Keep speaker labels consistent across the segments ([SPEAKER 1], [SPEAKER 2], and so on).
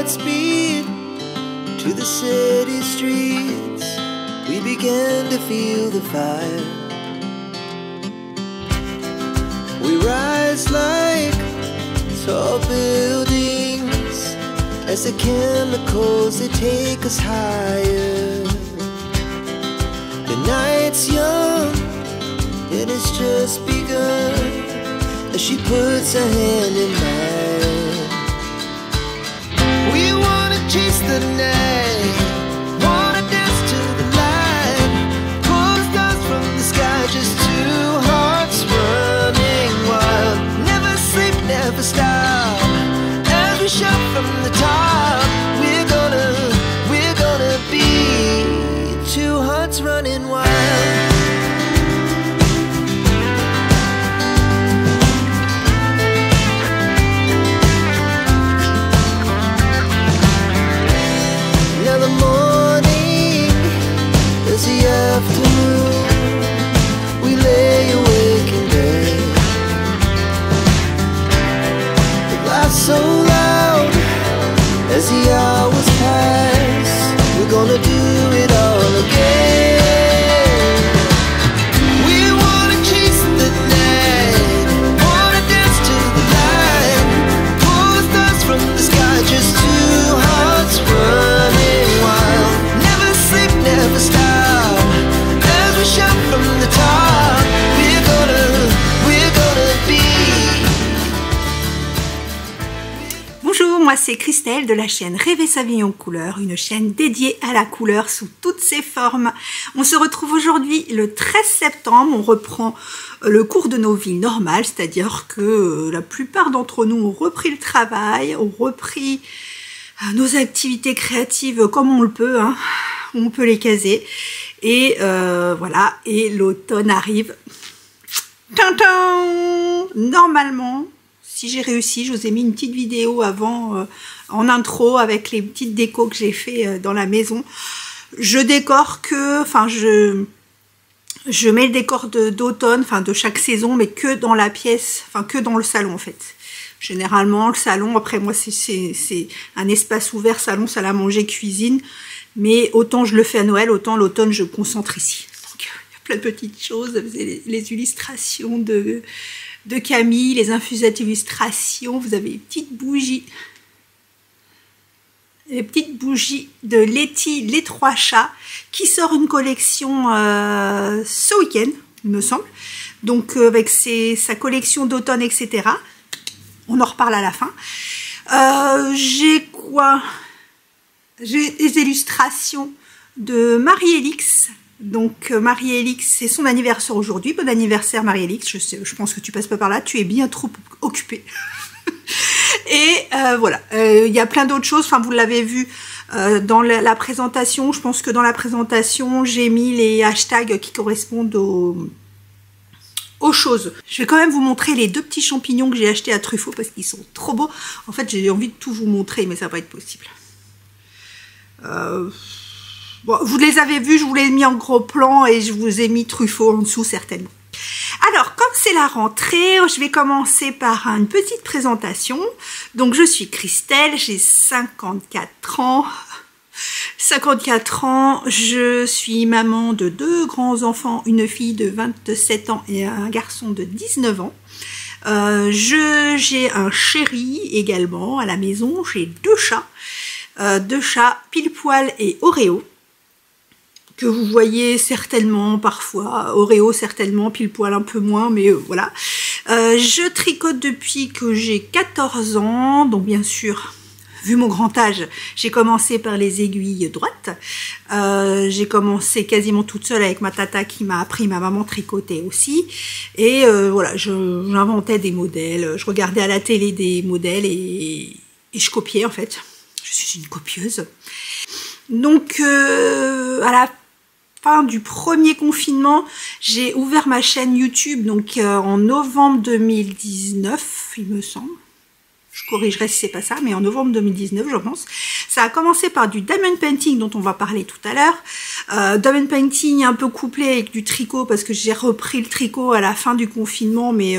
[SPEAKER 1] speed to the city streets. We began to feel the fire. We rise like tall buildings as the chemicals, they take us higher. The night's young and it's just begun as she puts her hand in mine. We wanna chase the night, wanna dance to the light, pull the stars from the sky, just two hearts running wild. Never sleep, never stop, as we shout from the top. We're gonna be two hearts running wild. Afternoon, we lay awake in bed. The laughs so loud as the hours pass. We're gonna do it all again. We wanna chase the night, wanna dance to the light, pull the stars from the sky, just two hearts running wild. Never sleep, never stop, shout from the top. We're gonna be.
[SPEAKER 2] Bonjour, moi c'est Christelle de la chaîne Rêver sa vie en couleur, une chaîne dédiée à la couleur sous toutes ses formes. On se retrouve aujourd'hui le 13 septembre, on reprend le cours de nos vies normales, c'est-à-dire que la plupart d'entre nous ont repris le travail, ont repris nos activités créatives comme on le peut, hein. On peut les caser. Et voilà, et l'automne arrive. Tintin. Normalement, si j'ai réussi, je vous ai mis une petite vidéo avant, en intro, avec les petites décos que j'ai fait dans la maison. Je décore que, enfin, je mets le décor d'automne, enfin de chaque saison, mais que dans la pièce, enfin que dans le salon en fait. Généralement, le salon, après moi, c'est un espace ouvert, salon, salle à manger, cuisine. Mais autant je le fais à Noël, autant l'automne je concentre ici. Donc, il y a plein de petites choses, les illustrations de Camille, les infusates illustrations, vous avez les petites bougies. Les petites bougies de Letty, les trois chats, qui sort une collection ce week-end, il me semble. Donc avec sa collection d'automne, etc. On en reparle à la fin. J'ai quoi ? J'ai des illustrations de Marie-Élix. Donc Marie-Élix, c'est son anniversaire aujourd'hui. Bon anniversaire Marie-Élix, je pense que tu passes pas par là, tu es bien trop occupée. Et voilà, il y a plein d'autres choses, enfin vous l'avez vu dans la présentation. Je pense que dans la présentation, j'ai mis les hashtags qui correspondent aux choses. Je vais quand même vous montrer les deux petits champignons que j'ai achetés à Truffaut parce qu'ils sont trop beaux. En fait, j'ai envie de tout vous montrer, mais ça va pas être possible. Bon, vous les avez vus, je vous les ai mis en gros plan et je vous ai mis Truffaut en dessous certainement. Alors, comme c'est la rentrée, je vais commencer par une petite présentation. Donc, je suis Christelle, j'ai 54 ans. 54 ans, je suis maman de deux grands-enfants, une fille de 27 ans et un garçon de 19 ans. J'ai un chéri également à la maison, j'ai deux chats Pile Poil et Oreo, que vous voyez certainement parfois, Oreo certainement, Pile Poil un peu moins, mais voilà. Je tricote depuis que j'ai 14 ans, donc bien sûr, vu mon grand âge, j'ai commencé par les aiguilles droites. J'ai commencé quasiment toute seule avec ma tata qui m'a appris, ma maman tricotait aussi. Et voilà, j'inventais des modèles, je regardais à la télé des modèles et je copiais en fait. Je suis une copieuse. Donc, à la fin du premier confinement, j'ai ouvert ma chaîne YouTube donc en novembre 2019, il me semble. Je corrigerai si c'est pas ça, mais en novembre 2019, je pense. Ça a commencé par du diamond painting, dont on va parler tout à l'heure. Diamond painting un peu couplé avec du tricot, parce que j'ai repris le tricot à la fin du confinement, mais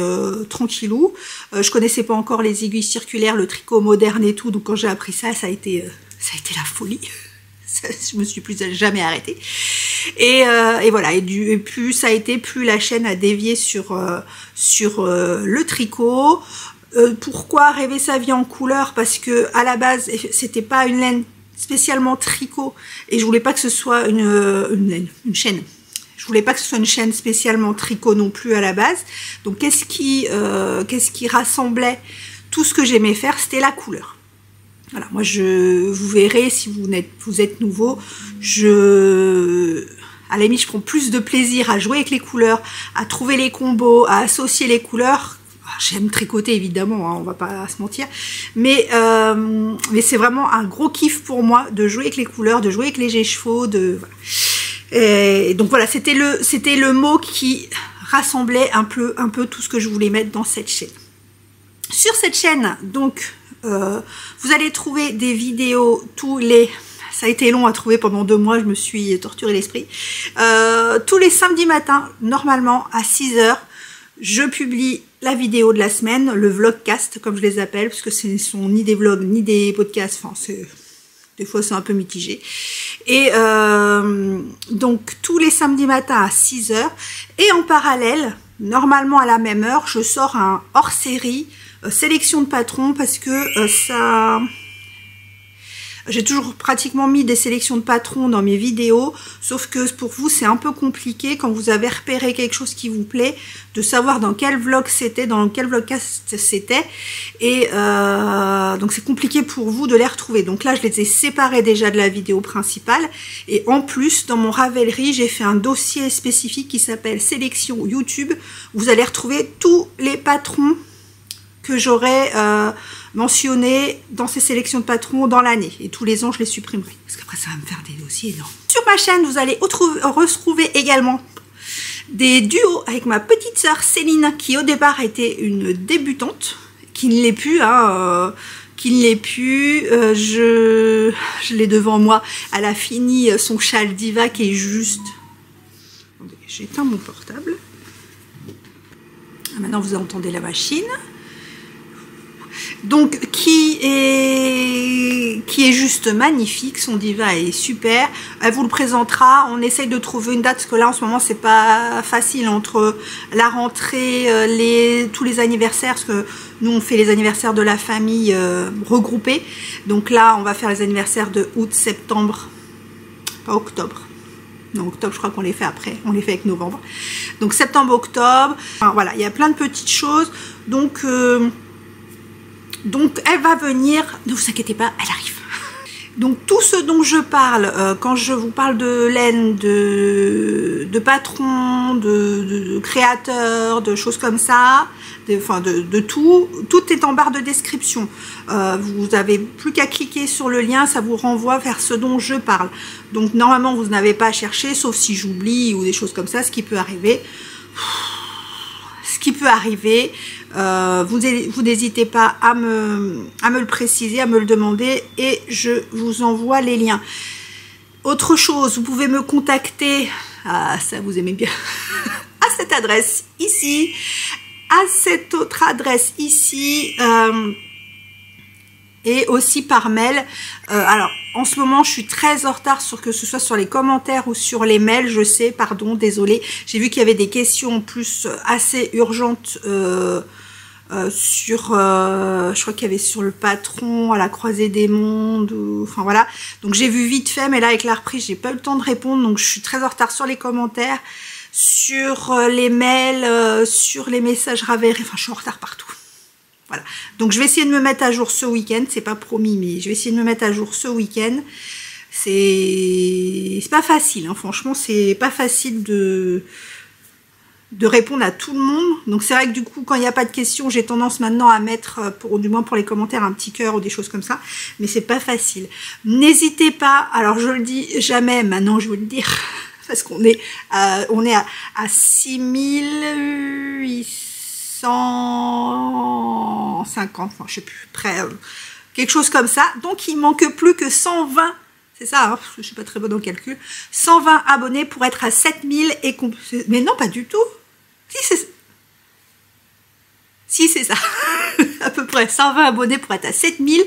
[SPEAKER 2] tranquillou. Je connaissais pas encore les aiguilles circulaires, le tricot moderne et tout, donc quand j'ai appris ça, ça a été la folie. Je me suis plus jamais arrêtée. Et voilà, et plus ça a été, plus la chaîne a dévié sur le tricot. Pourquoi rêver sa vie en couleur? Parce que à la base, c'était pas une laine spécialement tricot, et je voulais pas que ce soit une chaîne. Je voulais pas que ce soit une chaîne spécialement tricot non plus à la base. Donc qu'est-ce qui rassemblait tout ce que j'aimais faire? C'était la couleur. Voilà, moi vous verrez, si vous êtes nouveau, à la limite je prends plus de plaisir à jouer avec les couleurs, à trouver les combos, à associer les couleurs. J'aime tricoter évidemment, hein, on va pas se mentir, mais c'est vraiment un gros kiff pour moi de jouer avec les couleurs, de jouer avec les chevaux, voilà. Et donc voilà, c'était le mot qui rassemblait un peu tout ce que je voulais mettre dans cette chaîne. Sur cette chaîne, donc vous allez trouver des vidéos ça a été long à trouver pendant 2 mois, je me suis torturé l'esprit. Tous les samedis matins, normalement à 6 h, je publie la vidéo de la semaine, le vlogcast comme je les appelle, parce que ce ne sont ni des vlogs ni des podcasts, enfin des fois c'est un peu mitigé. Et donc tous les samedis matins à 6 h, et en parallèle, normalement à la même heure, je sors un hors-série sélection de patrons, parce que j'ai toujours pratiquement mis des sélections de patrons dans mes vidéos, sauf que pour vous c'est un peu compliqué quand vous avez repéré quelque chose qui vous plaît, de savoir dans quel vlog c'était, dans quel vlogcast c'était, et donc c'est compliqué pour vous de les retrouver. Donc là je les ai séparés déjà de la vidéo principale, et en plus dans mon Ravelry j'ai fait un dossier spécifique qui s'appelle sélection YouTube. Vous allez retrouver tous les patrons que j'aurais mentionné dans ces sélections de patrons dans l'année, et tous les ans je les supprimerai parce qu'après ça va me faire des dossiers énormes. Sur ma chaîne vous allez retrouver également des duos avec ma petite sœur Céline, qui au départ était une débutante, qui ne l'est plus, hein, je l'ai devant moi. Elle a fini son châle Diva qui est juste... J'éteins mon portable. Maintenant vous entendez la machine. Donc qui est juste magnifique, son Diva est super. Elle vous le présentera. On essaye de trouver une date, parce que là en ce moment c'est pas facile entre la rentrée, tous les anniversaires, parce que nous on fait les anniversaires de la famille regroupés. Donc là on va faire les anniversaires de août, septembre, pas octobre. Non, octobre, je crois qu'on les fait après. On les fait avec novembre. Donc septembre, octobre. Enfin, voilà, il y a plein de petites choses. Donc elle va venir, ne vous inquiétez pas, elle arrive. Donc tout ce dont je parle, quand je vous parle de laine, de patron, de créateur, de choses comme ça, de tout est en barre de description. Vous n'avez plus qu'à cliquer sur le lien, ça vous renvoie vers ce dont je parle. Donc normalement vous n'avez pas à chercher, sauf si j'oublie ou des choses comme ça, ce qui peut arriver. Vous n'hésitez pas à me le préciser, à me le demander, et je vous envoie les liens. Autre chose, vous pouvez me contacter, ça vous aimez bien, à cette adresse ici, à cette autre adresse ici, et aussi par mail. Alors en ce moment je suis très en retard, que ce soit sur les commentaires ou sur les mails, je sais, pardon, désolée. J'ai vu qu'il y avait des questions plus assez urgentes je crois qu'il y avait sur le patron, à la croisée des mondes, enfin voilà. Donc j'ai vu vite fait, mais là avec la reprise j'ai pas eu le temps de répondre, donc je suis très en retard sur les commentaires, sur les mails, sur les messages Ravelry, enfin je suis en retard partout. Voilà, donc je vais essayer de me mettre à jour ce week-end, c'est pas promis, mais je vais essayer de me mettre à jour ce week-end. C'est pas facile, hein. Franchement c'est pas facile de répondre à tout le monde. Donc c'est vrai que du coup quand il n'y a pas de questions, j'ai tendance maintenant à mettre, du moins pour les commentaires, un petit cœur ou des choses comme ça, mais c'est pas facile. N'hésitez pas, alors je le dis jamais, maintenant je vais le dire, parce qu'on est à 6800, 150, enfin, je sais plus, près, quelque chose comme ça. Donc, il manque plus que 120, c'est ça, hein, je ne suis pas très bonne en calcul, 120 abonnés pour être à 7000 et qu'on... Mais non, pas du tout. Si, c'est ça, à peu près 120 abonnés pour être à 7000.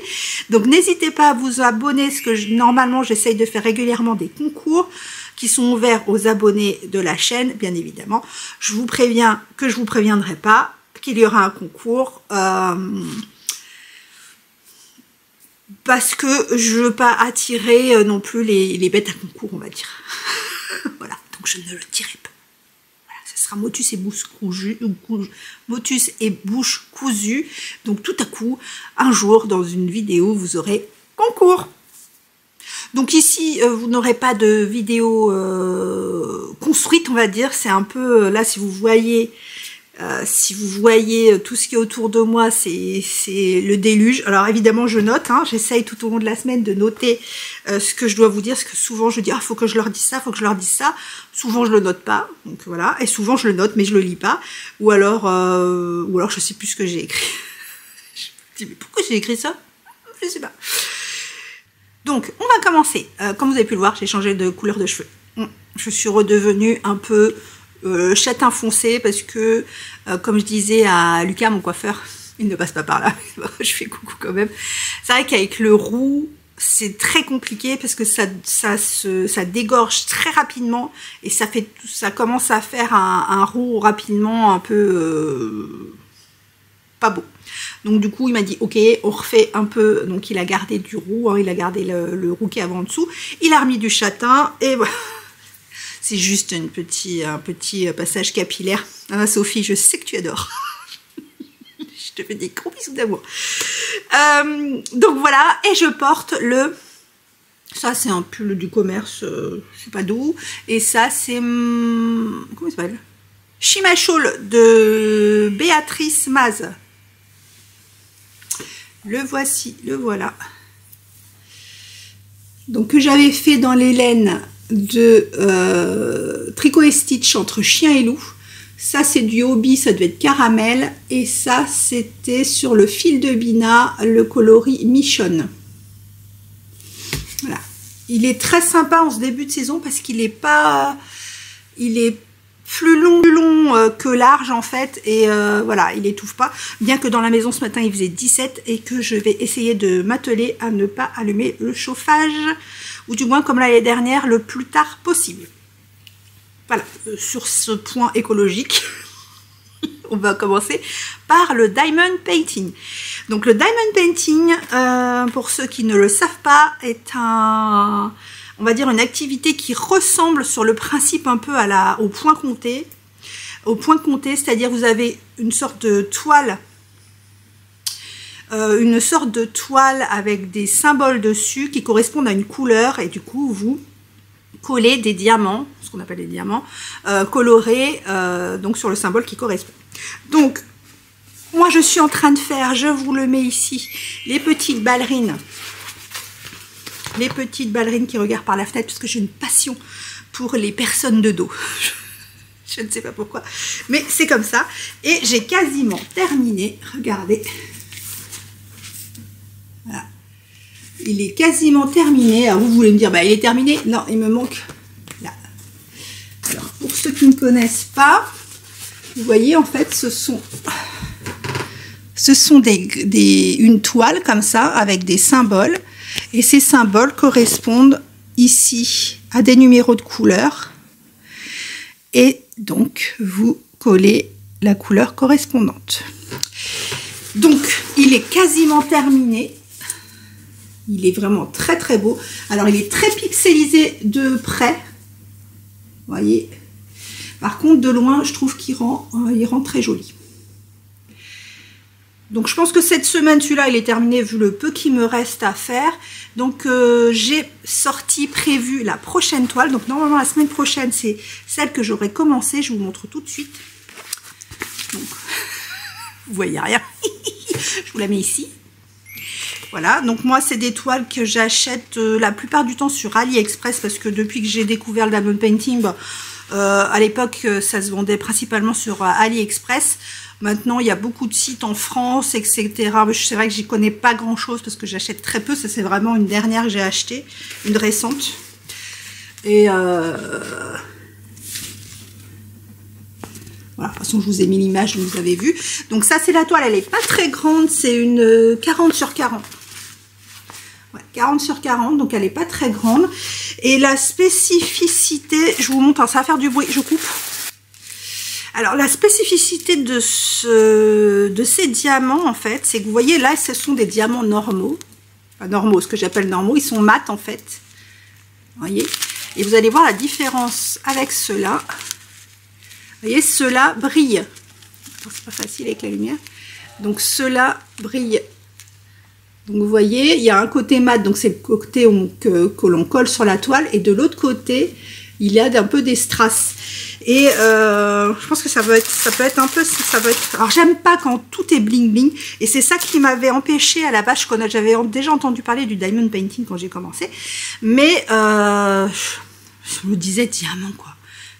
[SPEAKER 2] Donc, n'hésitez pas à vous abonner, parce que normalement, j'essaye de faire régulièrement des concours qui sont ouverts aux abonnés de la chaîne, bien évidemment. Je vous préviens que je vous préviendrai pas qu'il y aura un concours, parce que je veux pas attirer non plus les bêtes à concours, on va dire. Voilà, donc je ne le dirai pas. Ce sera motus et bouche cousue. Donc tout à coup, un jour, dans une vidéo, vous aurez concours. Donc ici, vous n'aurez pas de vidéo construite, on va dire. C'est un peu, là, si vous voyez tout ce qui est autour de moi, c'est le déluge. Alors évidemment, je note, hein, j'essaye tout au long de la semaine de noter ce que je dois vous dire, parce que souvent je dis, ah, faut que je leur dise ça, faut que je leur dise ça. Souvent je le note pas, donc voilà, et souvent je le note, mais je le lis pas. Ou alors je sais plus ce que j'ai écrit. Je me dis, mais pourquoi j'ai écrit ça? Je sais pas. Donc, on va commencer. Comme vous avez pu le voir, j'ai changé de couleur de cheveux. Je suis redevenue un peu châtain foncé parce que, comme je disais à Lucas, mon coiffeur, il ne passe pas par là. Je fais coucou quand même. C'est vrai qu'avec le roux, c'est très compliqué parce que ça dégorge très rapidement et ça commence à faire un roux rapidement un peu pas beau. Donc du coup il m'a dit ok, on refait un peu. Donc il a gardé du roux, hein, il a gardé le roux qui est avant en dessous, il a remis du châtain et voilà. C'est juste un petit passage capillaire. Ah, Sophie, je sais que tu adores. Je te fais des gros bisous d'amour. Donc voilà, et je porte le... Ça c'est un pull du commerce, je sais pas d'où. Et ça c'est... Comment il s'appelle? Shima Shawl de Béatrice Maz. Le voici, le voilà. Donc que j'avais fait dans les laines de Tricot et Stitch entre chien et loup. Ça c'est du hobby, ça devait être caramel. Et ça c'était sur le fil de Bina, le coloris Michonne. Voilà. Il est très sympa en ce début de saison parce qu'il est pas... Il est plus long que large en fait, et voilà, il étouffe pas, bien que dans la maison ce matin il faisait 17 et que je vais essayer de m'atteler à ne pas allumer le chauffage, ou du moins comme l'année dernière, le plus tard possible. Voilà, sur ce point écologique, on va commencer par le diamond painting. Donc le diamond painting, pour ceux qui ne le savent pas, est on va dire une activité qui ressemble sur le principe un peu au point compté. Au point compté, c'est-à-dire vous avez une sorte de toile, avec des symboles dessus qui correspondent à une couleur, et du coup vous collez des diamants, ce qu'on appelle des diamants, colorés donc sur le symbole qui correspond. Donc moi je suis en train de faire, je vous le mets ici, les petites ballerines. Les petites ballerines qui regardent par la fenêtre, parce que j'ai une passion pour les personnes de dos. Je ne sais pas pourquoi, mais c'est comme ça. Et j'ai quasiment terminé. Regardez. Voilà. Il est quasiment terminé. Alors vous voulez me dire, bah il est terminé. Non, il me manque là. Alors pour ceux qui ne connaissent pas, vous voyez en fait, ce sont une toile comme ça avec des symboles. Et ces symboles correspondent ici à des numéros de couleur. Et donc, vous collez la couleur correspondante. Donc, il est quasiment terminé. Il est vraiment très très beau. Alors, il est très pixelisé de près. Vous voyez. Par contre, de loin, je trouve qu'il rend très joli. Donc je pense que cette semaine, celui-là, il est terminé vu le peu qu'il me reste à faire. Donc j'ai prévu la prochaine toile. Donc normalement la semaine prochaine, c'est celle que j'aurai commencé. Je vous montre tout de suite. Donc, vous voyez rien. Je vous la mets ici. Voilà, donc moi c'est des toiles que j'achète la plupart du temps sur AliExpress, parce que depuis que j'ai découvert le diamond painting, à l'époque ça se vendait principalement sur AliExpress. Maintenant, il y a beaucoup de sites en France, etc. C'est vrai que j'y connais pas grand-chose parce que j'achète très peu. Ça, c'est vraiment une dernière que j'ai achetée, une récente. Et voilà, de toute façon, je vous ai mis l'image, vous avez vu. Donc ça, c'est la toile, elle est pas très grande. C'est une 40 sur 40. Ouais, 40 sur 40, donc elle est pas très grande. Et la spécificité, je vous montre, hein, ça va faire du bruit, je coupe. Alors, la spécificité de ces diamants, en fait, c'est que vous voyez, là, ce sont des diamants normaux. Enfin, normaux, ce que j'appelle normaux. Ils sont mat, en fait. Vous voyez? Et vous allez voir la différence avec ceux-là. Vous voyez, ceux-là brillent. C'est pas facile avec la lumière. Donc, ceux-là brillent. Donc, vous voyez, il y a un côté mat, donc c'est le côté que l'on colle sur la toile. Et de l'autre côté, il y a un peu des strass. Et je pense que ça peut être un peu, alors j'aime pas quand tout est bling bling, et c'est ça qui m'avait empêché à la base. J'avais déjà entendu parler du diamond painting quand j'ai commencé, mais je me disais diamant quoi,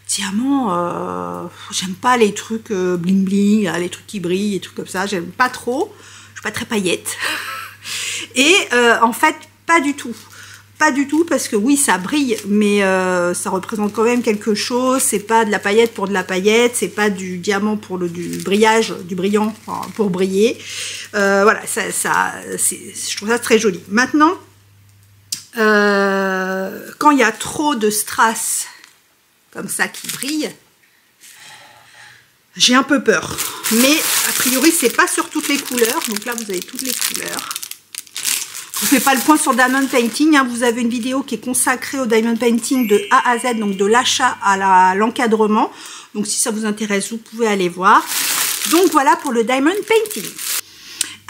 [SPEAKER 2] diamant, j'aime pas les trucs bling bling, les trucs qui brillent, les trucs comme ça, j'aime pas trop, je suis pas très paillette, et en fait pas du tout. Pas du tout, parce que oui, ça brille, mais ça représente quand même quelque chose. C'est pas de la paillette pour de la paillette, c'est pas du diamant pour du brillage, du brillant pour briller. Voilà, je trouve ça très joli. Maintenant, quand il y a trop de strass comme ça qui brille, j'ai un peu peur. Mais a priori, c'est pas sur toutes les couleurs. Donc là, vous avez toutes les couleurs. Je ne fais pas le point sur Diamond Painting, hein. Vous avez une vidéo qui est consacrée au Diamond Painting de A à Z, donc de l'achat à l'encadrement. Donc si ça vous intéresse, vous pouvez aller voir. Donc voilà pour le Diamond Painting.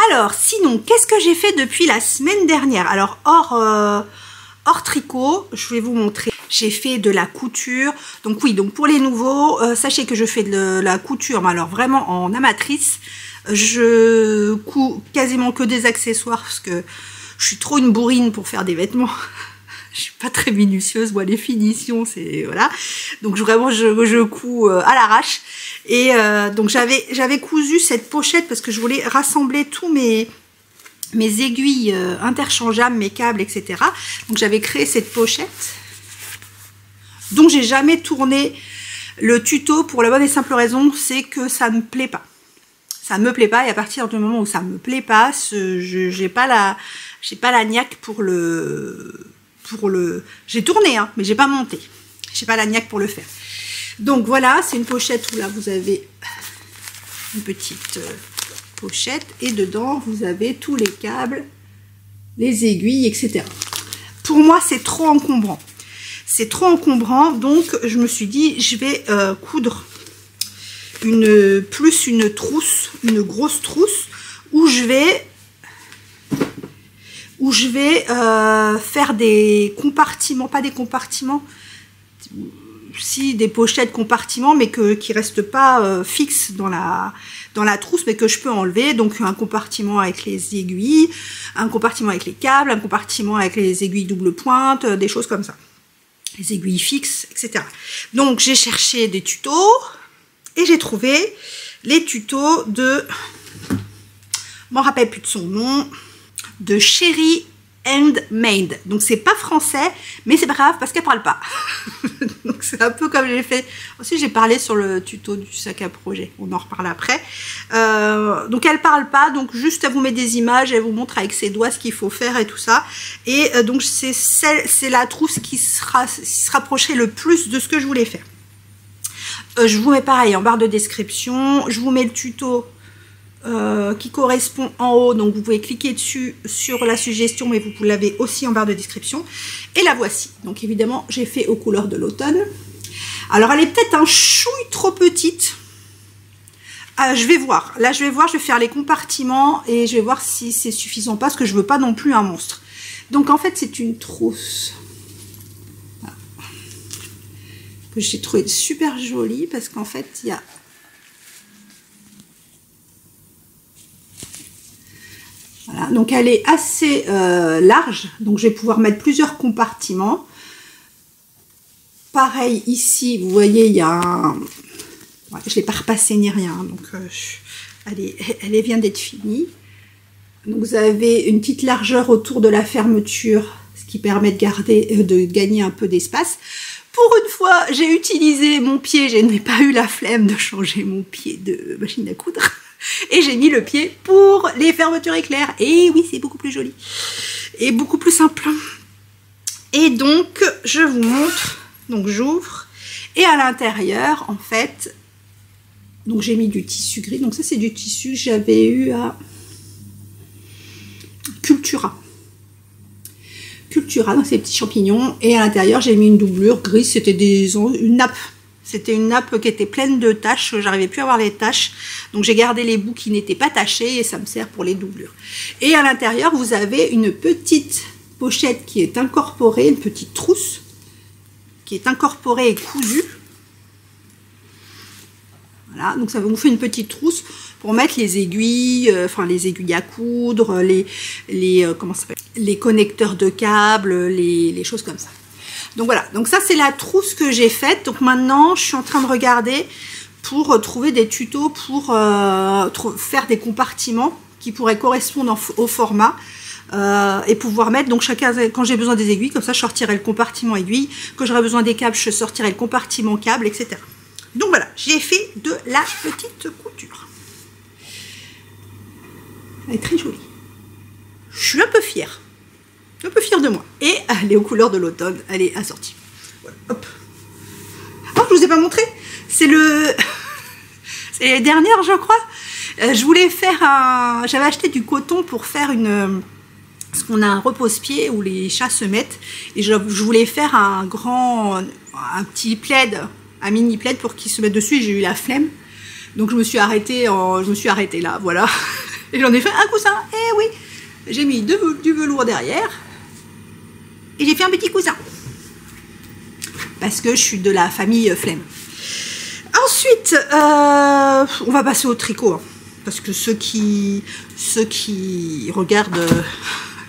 [SPEAKER 2] Alors sinon, qu'est-ce que j'ai fait depuis la semaine dernière? Alors hors tricot, je vais vous montrer. J'ai fait de la couture. Donc oui, donc pour les nouveaux, sachez que je fais de la couture, mais alors vraiment en amatrice. Je couds quasiment que des accessoires parce que je suis trop une bourrine pour faire des vêtements. Je suis pas très minutieuse. Moi, les finitions, c'est voilà. Donc vraiment, je couds à l'arrache. Et donc j'avais cousu cette pochette parce que je voulais rassembler tous mes aiguilles interchangeables, mes câbles, etc. Donc j'avais créé cette pochette dont j'ai jamais tourné le tuto pour la bonne et simple raison, c'est que ça ne me plaît pas. Ça ne me plaît pas, et à partir du moment où ça me plaît pas, j'ai pas la niaque pour le j'ai tourné, hein, mais j'ai pas monté. J'ai pas la niaque pour le faire. Donc voilà, c'est une pochette où là vous avez une petite pochette et dedans vous avez tous les câbles, les aiguilles, etc. Pour moi, c'est trop encombrant. C'est trop encombrant, donc je me suis dit, je vais coudre une trousse, une grosse trousse, où je vais faire des compartiments, pas des compartiments, si des pochettes compartiments, mais qui restent pas fixes dans la trousse, mais que je peux enlever. Donc un compartiment avec les aiguilles, un compartiment avec les câbles, un compartiment avec les aiguilles double pointe, des choses comme ça, les aiguilles fixes, etc. Donc j'ai cherché des tutos et j'ai trouvé les tutos de, je m'en rappelle plus de son nom, de Chérie Handmade. Donc c'est pas français, mais c'est pas grave parce qu'elle parle pas. Donc c'est un peu comme j'ai fait. Ensuite j'ai parlé sur le tuto du sac à projet. On en reparle après. Donc elle parle pas, donc juste elle vous met des images, elle vous montre avec ses doigts ce qu'il faut faire et tout ça. Et donc c'est la trousse qui se rapprocherait le plus de ce que je voulais faire. Je vous mets pareil en barre de description. Je vous mets le tuto qui correspond en haut, donc vous pouvez cliquer dessus sur la suggestion, mais vous l'avez aussi en barre de description. Et la voici. Donc évidemment j'ai fait aux couleurs de l'automne. Alors elle est peut-être un chouille trop petite. Je vais voir. Là je vais faire les compartiments et je vais voir si c'est suffisant, parce que je veux pas non plus un monstre. Donc en fait c'est une trousse que j'ai trouvé super jolie, parce qu'en fait il y a voilà, donc elle est assez large, donc je vais pouvoir mettre plusieurs compartiments. Pareil ici, vous voyez, il y a un... Ouais, je ne l'ai pas repassé ni rien, donc elle vient d'être finie. Donc vous avez une petite largeur autour de la fermeture, ce qui permet de gagner un peu d'espace. Pour une fois, j'ai utilisé mon pied, je n'ai pas eu la flemme de changer mon pied de machine à coudre. Et j'ai mis le pied pour les fermetures éclairs. Et oui, c'est beaucoup plus joli. Et beaucoup plus simple. Et donc, je vous montre. Donc, j'ouvre. Et à l'intérieur, en fait, donc j'ai mis du tissu gris. Donc ça, c'est du tissu que j'avais eu à Cultura. Cultura, donc ces petits champignons. Et à l'intérieur, j'ai mis une doublure grise. C'était une nappe. C'était une nappe qui était pleine de taches. J'arrivais plus à voir les taches. Donc j'ai gardé les bouts qui n'étaient pas tachés et ça me sert pour les doublures. Et à l'intérieur, vous avez une petite pochette qui est incorporée, une petite trousse qui est incorporée et cousue. Voilà, donc ça vous fait une petite trousse pour mettre les aiguilles, enfin les aiguilles à coudre, comment ça s'appelle, les connecteurs de câbles, les choses comme ça. Donc voilà, donc ça c'est la trousse que j'ai faite. Donc maintenant, je suis en train de regarder pour trouver des tutos pour faire des compartiments qui pourraient correspondre au format et pouvoir mettre, donc chacun, quand j'ai besoin des aiguilles, comme ça je sortirai le compartiment aiguille, quand j'aurai besoin des câbles, je sortirai le compartiment câble, etc. Donc voilà, j'ai fait de la petite couture. Elle est très jolie. Je suis un peu fière. Un peu fière de moi. Et elle est aux couleurs de l'automne. Elle est assortie. Voilà, hop. Oh, je vous ai pas montré. C'est c'est les dernières, je crois. Je voulais faire un... J'avais acheté du coton pour faire une... Parce qu'on a un repose-pied où les chats se mettent. Et je voulais faire un petit plaid, un mini plaid pour qu'ils se mettent dessus. J'ai eu la flemme. Donc je me suis arrêtée là, voilà. Et j'en ai fait un coussin. Et oui, j'ai mis du velours derrière. Et j'ai fait un petit coussin. Parce que je suis de la famille flemme. Ensuite, on va passer au tricot. Hein, parce que ceux qui regardent,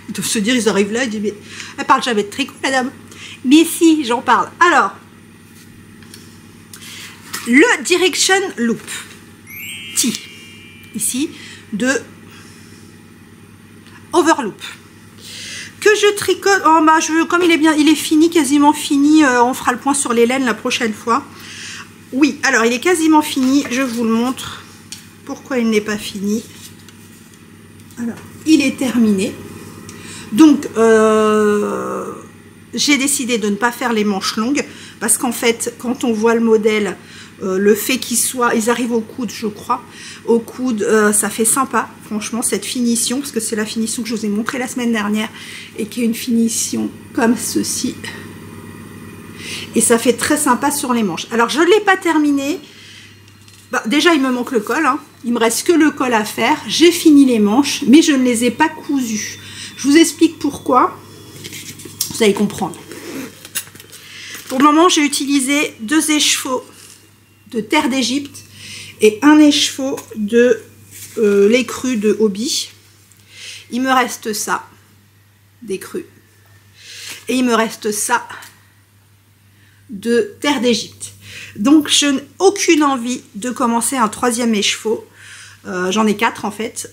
[SPEAKER 2] ils doivent se dire, ils arrivent là, ils disent, mais elle parle jamais de tricot, madame. Mais si, j'en parle. Alors, le Direction Loop T, ici, de Overloop. Que je tricote, oh bah comme il est bien, il est fini, quasiment fini, on fera le point sur les laines la prochaine fois. Oui, alors il est quasiment fini, je vous le montre. Pourquoi il n'est pas fini? Alors, il est terminé. Donc, j'ai décidé de ne pas faire les manches longues, parce qu'en fait, quand on voit le modèle, le fait ils arrivent au coude, je crois, au coude, ça fait sympa, franchement, cette finition, parce que c'est la finition que je vous ai montré la semaine dernière, et qui est une finition comme ceci. Et ça fait très sympa sur les manches. Alors, je ne l'ai pas terminé. Bah, déjà, il me manque le col, hein. Il me reste que le col à faire. J'ai fini les manches, mais je ne les ai pas cousues. Je vous explique pourquoi. Vous allez comprendre. Pour le moment, j'ai utilisé 2 écheveaux de Terre d'Égypte et un écheveau de l'écru de Hobby. Il me reste ça, d'écru. Et il me reste ça de Terre d'Égypte. Donc, je n'ai aucune envie de commencer un 3e écheveau. J'en ai 4 en fait.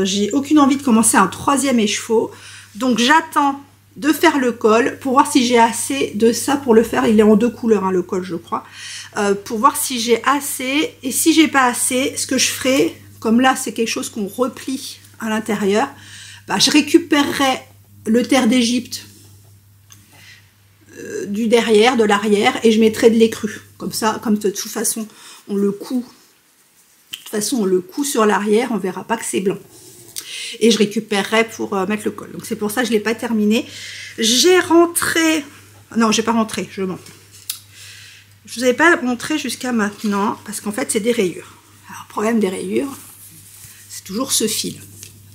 [SPEAKER 2] J'ai aucune envie de commencer un 3e écheveau. Donc, j'attends de faire le col pour voir si j'ai assez de ça pour le faire. Il est en 2 couleurs, hein, le col, je crois. Pour voir si j'ai assez. Et si j'ai pas assez, ce que je ferai, comme là, c'est quelque chose qu'on replie à l'intérieur, bah, je récupérerai le Terre d'Égypte du derrière, de l'arrière, et je mettrai de l'écru. Comme ça, comme de toute façon, on le coud. De toute façon, on le coud sur l'arrière, on verra pas que c'est blanc. Et je récupérerai pour mettre le col. Donc c'est pour ça que je ne l'ai pas terminé. J'ai rentré... Non, je n'ai pas rentré, je mens. Je ne vous avais pas montré jusqu'à maintenant, parce qu'en fait, c'est des rayures. Alors, problème des rayures, c'est toujours ce fil.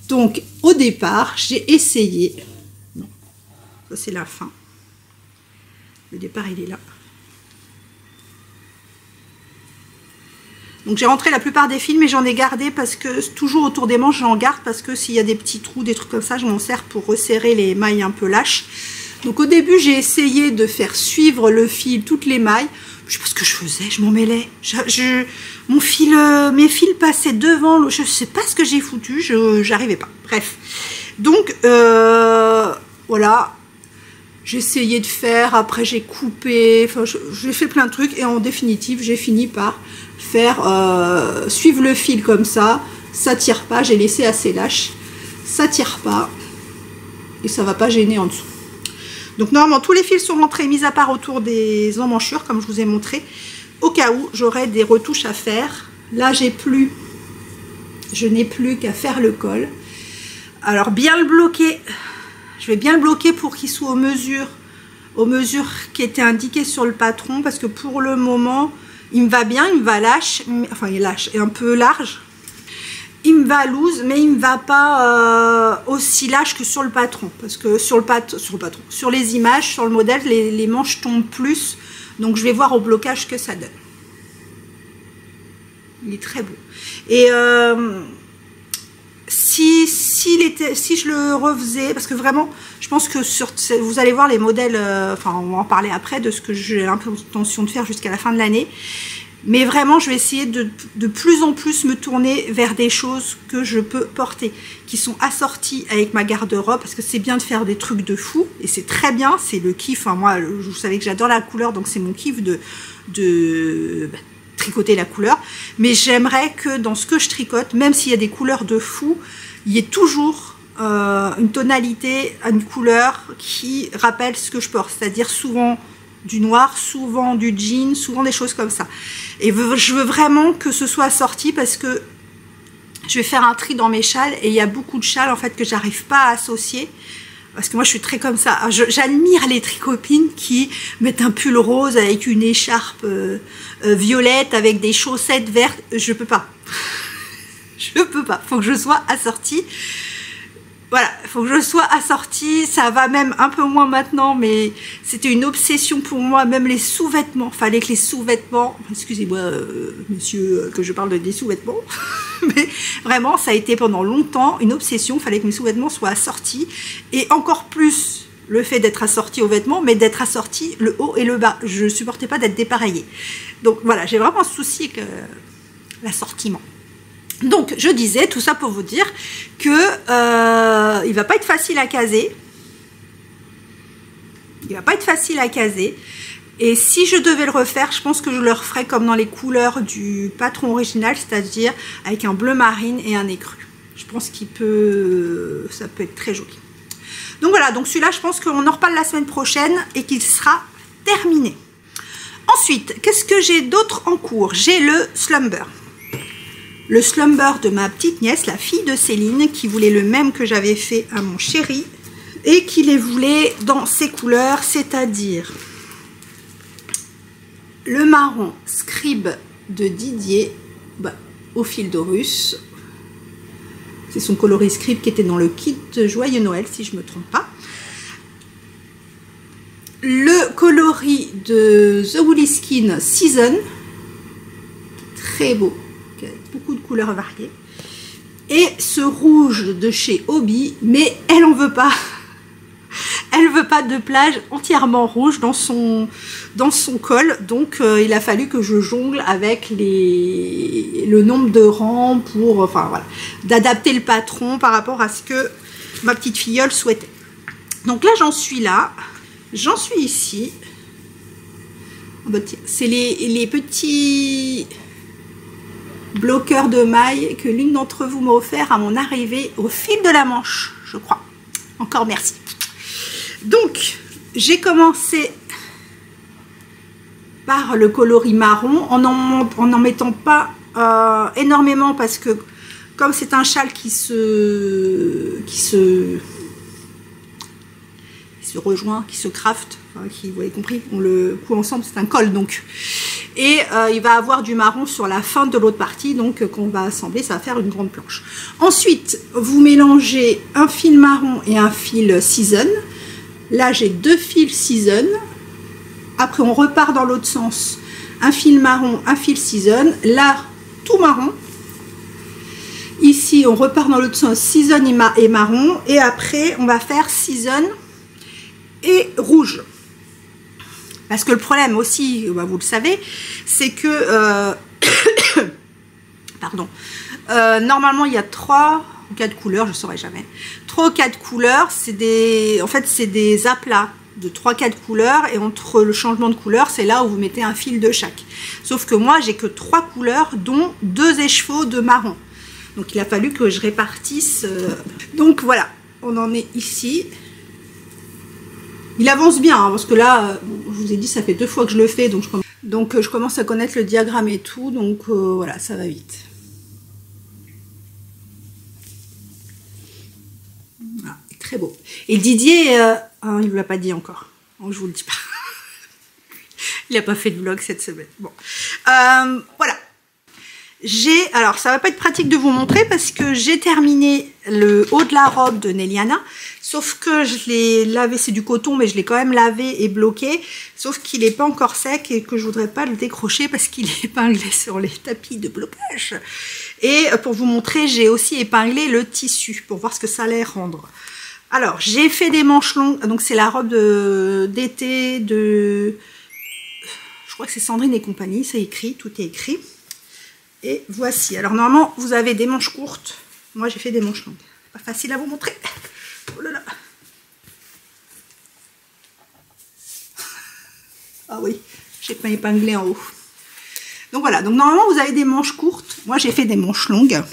[SPEAKER 2] Donc, au départ, j'ai essayé... Non, ça c'est la fin. Le départ, il est là. Donc j'ai rentré la plupart des fils, mais j'en ai gardé parce que toujours autour des manches, j'en garde parce que s'il y a des petits trous, des trucs comme ça, je m'en sers pour resserrer les mailles un peu lâches. Donc au début, j'ai essayé de faire suivre le fil, toutes les mailles. je sais pas ce que je faisais, je m'en mêlais. Mon fil, mes fils passaient devant, je sais pas ce que j'ai foutu, j'arrivais pas. Bref, donc voilà, j'ai essayé de faire, après j'ai coupé, enfin j'ai fait plein de trucs et en définitive j'ai fini par faire suivre le fil comme ça tire pas, j'ai laissé assez lâche, ça tire pas et ça va pas gêner en dessous. Donc normalement tous les fils sont rentrés, mis à part autour des emmanchures comme je vous ai montré, au cas où j'aurais des retouches à faire. Là je n'ai plus qu'à faire le col. Alors bien le bloquer, je vais bien le bloquer pour qu'il soit aux mesures qui étaient indiquées sur le patron, parce que pour le moment il me va bien, il me va lâche, enfin il lâche et un peu large. Il me va loose, mais il me va pas aussi lâche que sur le patron, parce que sur les images, sur le modèle, les manches tombent plus, donc je vais voir au blocage ce que ça donne. Il est très beau. Et si je le refaisais, parce que vraiment, je pense que vous allez voir les modèles, enfin on va en parler après de ce que j'ai l'intention de faire jusqu'à la fin de l'année. Mais vraiment, je vais essayer de plus en plus me tourner vers des choses que je peux porter, qui sont assorties avec ma garde-robe, parce que c'est bien de faire des trucs de fou, et c'est très bien, c'est le kiff. Enfin, moi, vous savez que j'adore la couleur, donc c'est mon kiff de tricoter la couleur. Mais j'aimerais que dans ce que je tricote, même s'il y a des couleurs de fou, il y ait toujours une tonalité, une couleur qui rappelle ce que je porte, c'est-à-dire souvent du noir, souvent du jean, souvent des choses comme ça. Et je veux vraiment que ce soit assorti, parce que je vais faire un tri dans mes châles et il y a beaucoup de châles en fait que j'arrive pas à associer, parce que moi je suis très comme ça. J'admire les tricopines qui mettent un pull rose avec une écharpe violette avec des chaussettes vertes. Je peux pas. Je peux pas. Faut que je sois assortie. Voilà, il faut que je sois assortie, ça va même un peu moins maintenant, mais c'était une obsession pour moi, même les sous-vêtements, fallait que les sous-vêtements, excusez-moi monsieur que je parle des sous-vêtements, mais vraiment ça a été pendant longtemps une obsession, fallait que mes sous-vêtements soient assortis, et encore plus le fait d'être assorti aux vêtements, mais d'être assorti le haut et le bas, je ne supportais pas d'être dépareillée. Donc voilà, j'ai vraiment un souci avec l'assortiment. Donc, je disais tout ça pour vous dire que il va pas être facile à caser. Il va pas être facile à caser. Et si je devais le refaire, je pense que je le referais comme dans les couleurs du patron original, c'est-à-dire avec un bleu marine et un écru. Je pense ça peut être très joli. Donc voilà, donc celui-là, je pense qu'on en reparle la semaine prochaine et qu'il sera terminé. Ensuite, qu'est-ce que j'ai d'autre en cours? J'ai le slumber. Le slumber de ma petite nièce, la fille de Céline, qui voulait le même que j'avais fait à mon chéri et qui les voulait dans ses couleurs, c'est-à-dire le marron scribe de Didier au fil d'Horus. C'est son coloris scribe qui était dans le kit Joyeux Noël, si je ne me trompe pas. Le coloris de The Woolly Skin Season, très beau. Beaucoup de couleurs variées, et ce rouge de chez Hobby, mais elle en veut pas. Elle veut pas de plage entièrement rouge dans son col, donc il a fallu que je jongle avec le nombre de rangs pour, enfin voilà, d'adapter le patron par rapport à ce que ma petite filleule souhaitait. Donc là j'en suis ici. C'est les petits bloqueur de mailles que l'une d'entre vous m'a offert à mon arrivée au fil de la Manche, je crois. Encore merci. Donc, j'ai commencé par le coloris marron en n'en mettant pas énormément, parce que comme c'est un châle qui se rejoint, qui se craft, enfin, vous avez compris, on le coud ensemble, c'est un col donc. Et il va avoir du marron sur la fin de l'autre partie, donc qu'on va assembler, ça va faire une grande planche. Ensuite, vous mélangez un fil marron et un fil season. Là, j'ai 2 fils season. Après, on repart dans l'autre sens. Un fil marron, un fil season. Là, tout marron. Ici, on repart dans l'autre sens, season et marron. Et après, on va faire season et rouge. Parce que le problème aussi, bah, vous le savez, c'est que... pardon. Normalement, il y a 3 ou 4 couleurs, je ne saurais jamais. 3 ou 4 couleurs, c'est des... En fait, c'est des aplats de 3-4 couleurs. Et entre le changement de couleur, c'est là où vous mettez un fil de chaque. Sauf que moi, j'ai que 3 couleurs, dont 2 écheveaux de marron. Donc, il a fallu que je répartisse. Donc, voilà. On en est ici. Il avance bien, hein, parce que là, je vous ai dit, ça fait 2 fois que je le fais, donc je commence à connaître le diagramme et tout, donc voilà, ça va vite. Voilà, très beau. Et Didier, il ne vous l'a pas dit encore, donc je vous le dis pas. Il n'a pas fait de vlog cette semaine. Bon, voilà. Alors ça va pas être pratique de vous montrer parce que j'ai terminé le haut de la robe de Néliana, sauf que je l'ai lavé, c'est du coton mais je l'ai quand même lavé et bloqué, sauf qu'il n'est pas encore sec et que je voudrais pas le décrocher parce qu'il est épinglé sur les tapis de blocage. Et pour vous montrer, j'ai aussi épinglé le tissu pour voir ce que ça allait rendre. Alors j'ai fait des manches longues, donc c'est la robe d'été de... Je crois que c'est Sandrine et compagnie, c'est écrit, tout est écrit. Et voici. Alors normalement, vous avez des manches courtes. Moi, j'ai fait des manches longues. Pas facile à vous montrer. Oh là là. Ah oui, j'ai pas épinglé en haut. Donc voilà. Donc normalement, vous avez des manches courtes. Moi, j'ai fait des manches longues.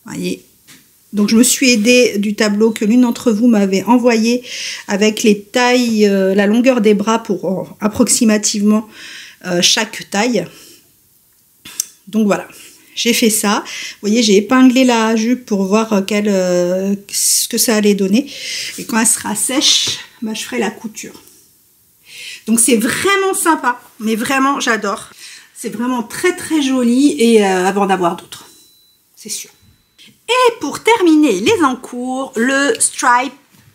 [SPEAKER 2] Voyez. Donc je me suis aidée du tableau que l'une d'entre vous m'avait envoyé avec les tailles, la longueur des bras pour approximativement chaque taille. Donc voilà, j'ai fait ça. Vous voyez, j'ai épinglé la jupe pour voir ce que ça allait donner. Et quand elle sera sèche, bah, je ferai la couture. Donc c'est vraiment sympa, mais vraiment j'adore. C'est vraiment très très joli et avant d'avoir d'autres, c'est sûr. Et pour terminer les encours, le Stripe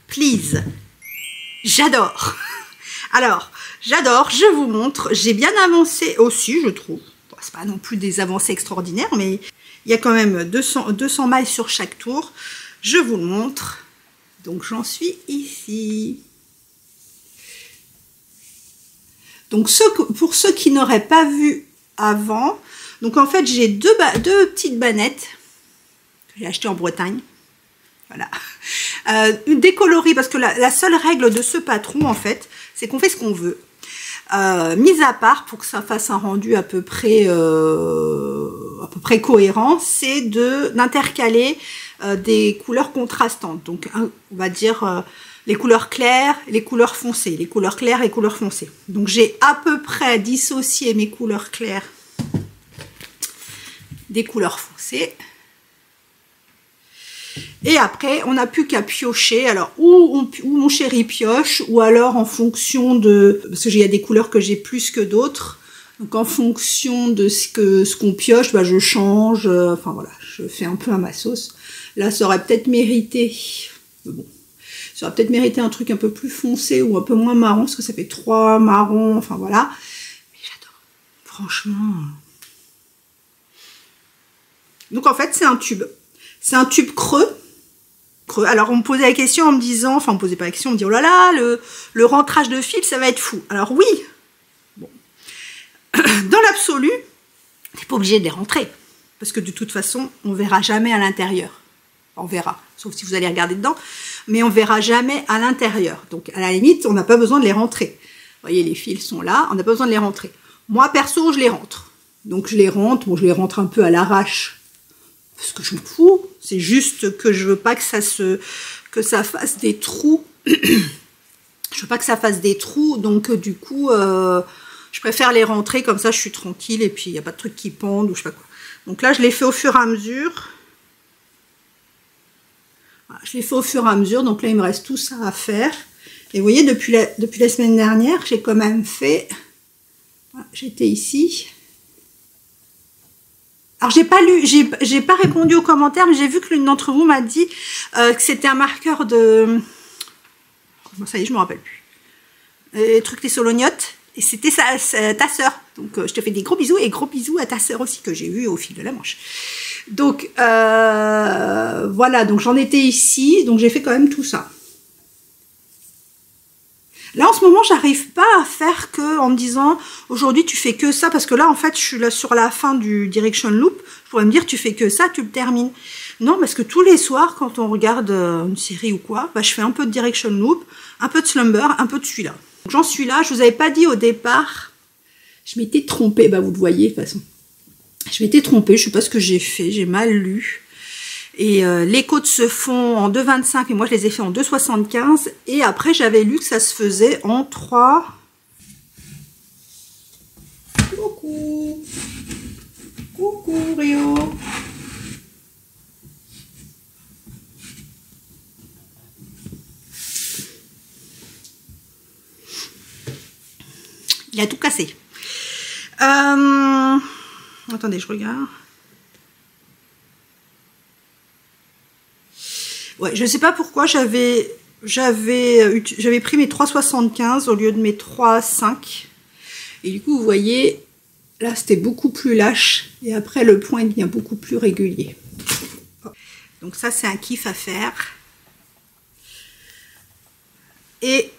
[SPEAKER 2] Please. J'adore. Alors, j'adore, je vous montre. J'ai bien avancé aussi, je trouve. C'est pas non plus des avancées extraordinaires, mais il y a quand même 200 mailles sur chaque tour. Je vous le montre. Donc j'en suis ici. Donc pour ceux qui n'auraient pas vu avant, donc en fait j'ai deux petites bannettes que j'ai achetées en Bretagne. Voilà. Des coloris, parce que la seule règle de ce patron en fait, c'est qu'on fait ce qu'on veut. Mis à part pour que ça fasse un rendu à peu près cohérent, c'est d'intercaler des couleurs contrastantes. Donc on va dire les couleurs claires, les couleurs foncées, les couleurs claires et couleurs foncées. Donc j'ai à peu près dissocié mes couleurs claires des couleurs foncées. Et après, on n'a plus qu'à piocher. Alors, ou mon chéri pioche, ou alors en fonction de... Parce qu'il y a des couleurs que j'ai plus que d'autres. Donc, en fonction de ce qu'on pioche, bah, je change. Enfin, voilà, je fais un peu à ma sauce. Là, ça aurait peut-être mérité... Bon, ça aurait peut-être mérité un truc un peu plus foncé ou un peu moins marron, parce que ça fait 3 marrons. Enfin, voilà. Mais j'adore. Franchement... Donc, en fait, c'est un tube. C'est un tube creux. Alors, on me posait la question en me disant, enfin, on me posait pas la question, on me dit, oh là là, le rentrage de fil, ça va être fou. Alors, oui, bon. Dans l'absolu, t'es pas obligé de les rentrer. Parce que de toute façon, on verra jamais à l'intérieur. On verra, sauf si vous allez regarder dedans, mais on verra jamais à l'intérieur. Donc, à la limite, on n'a pas besoin de les rentrer. Vous voyez, les fils sont là, on n'a pas besoin de les rentrer. Moi, perso, je les rentre. Donc, je les rentre, bon, je les rentre un peu à l'arrache. Parce que je m'en fous, c'est juste que je veux pas que ça fasse des trous. Je veux pas que ça fasse des trous, donc du coup, je préfère les rentrer, comme ça je suis tranquille, et puis il n'y a pas de trucs qui pendent, ou je sais pas quoi. Donc là, je les fais au fur et à mesure. Voilà, je les fais au fur et à mesure, donc là, il me reste tout ça à faire. Et vous voyez, depuis la semaine dernière, j'ai quand même fait... Voilà, j'étais ici... Alors, j'ai pas répondu aux commentaires, mais j'ai vu que l'une d'entre vous m'a dit que c'était un marqueur de... Bon, ça y est, je me rappelle plus. Les trucs des solognottes. Et c'était ta sœur. Donc, je te fais des gros bisous et gros bisous à ta sœur aussi, que j'ai vu au fil de la manche. Donc, voilà. Donc, j'en étais ici. Donc, j'ai fait quand même tout ça. Là en ce moment j'arrive pas à faire que en me disant aujourd'hui tu fais que ça, parce que là en fait je suis là sur la fin du direction loop, je pourrais me dire tu fais que ça, tu le termines. Non, parce que tous les soirs quand on regarde une série ou quoi, bah, je fais un peu de direction loop, un peu de slumber, un peu de celui-là. J'en suis là, je vous avais pas dit au départ, je m'étais trompée, bah vous le voyez de toute façon. Je m'étais trompée, je sais pas ce que j'ai fait, j'ai mal lu. Et les côtes se font en 2,25 et moi je les ai fait en 2,75. Et après j'avais lu que ça se faisait en 3. Coucou. Coucou Rio. Il a tout cassé. Attendez, je regarde. Ouais, je sais pas pourquoi j'avais pris mes 3,75 au lieu de mes 3,5. Et du coup, vous voyez, là, c'était beaucoup plus lâche. Et après, le point devient beaucoup plus régulier. Donc ça, c'est un kiff à faire. Et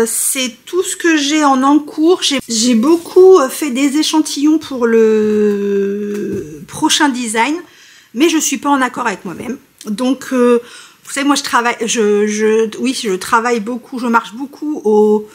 [SPEAKER 2] c'est tout ce que j'ai en cours. J'ai beaucoup fait des échantillons pour le prochain design, mais je suis pas en accord avec moi-même. Donc, vous savez, moi, je travaille beaucoup, je marche beaucoup au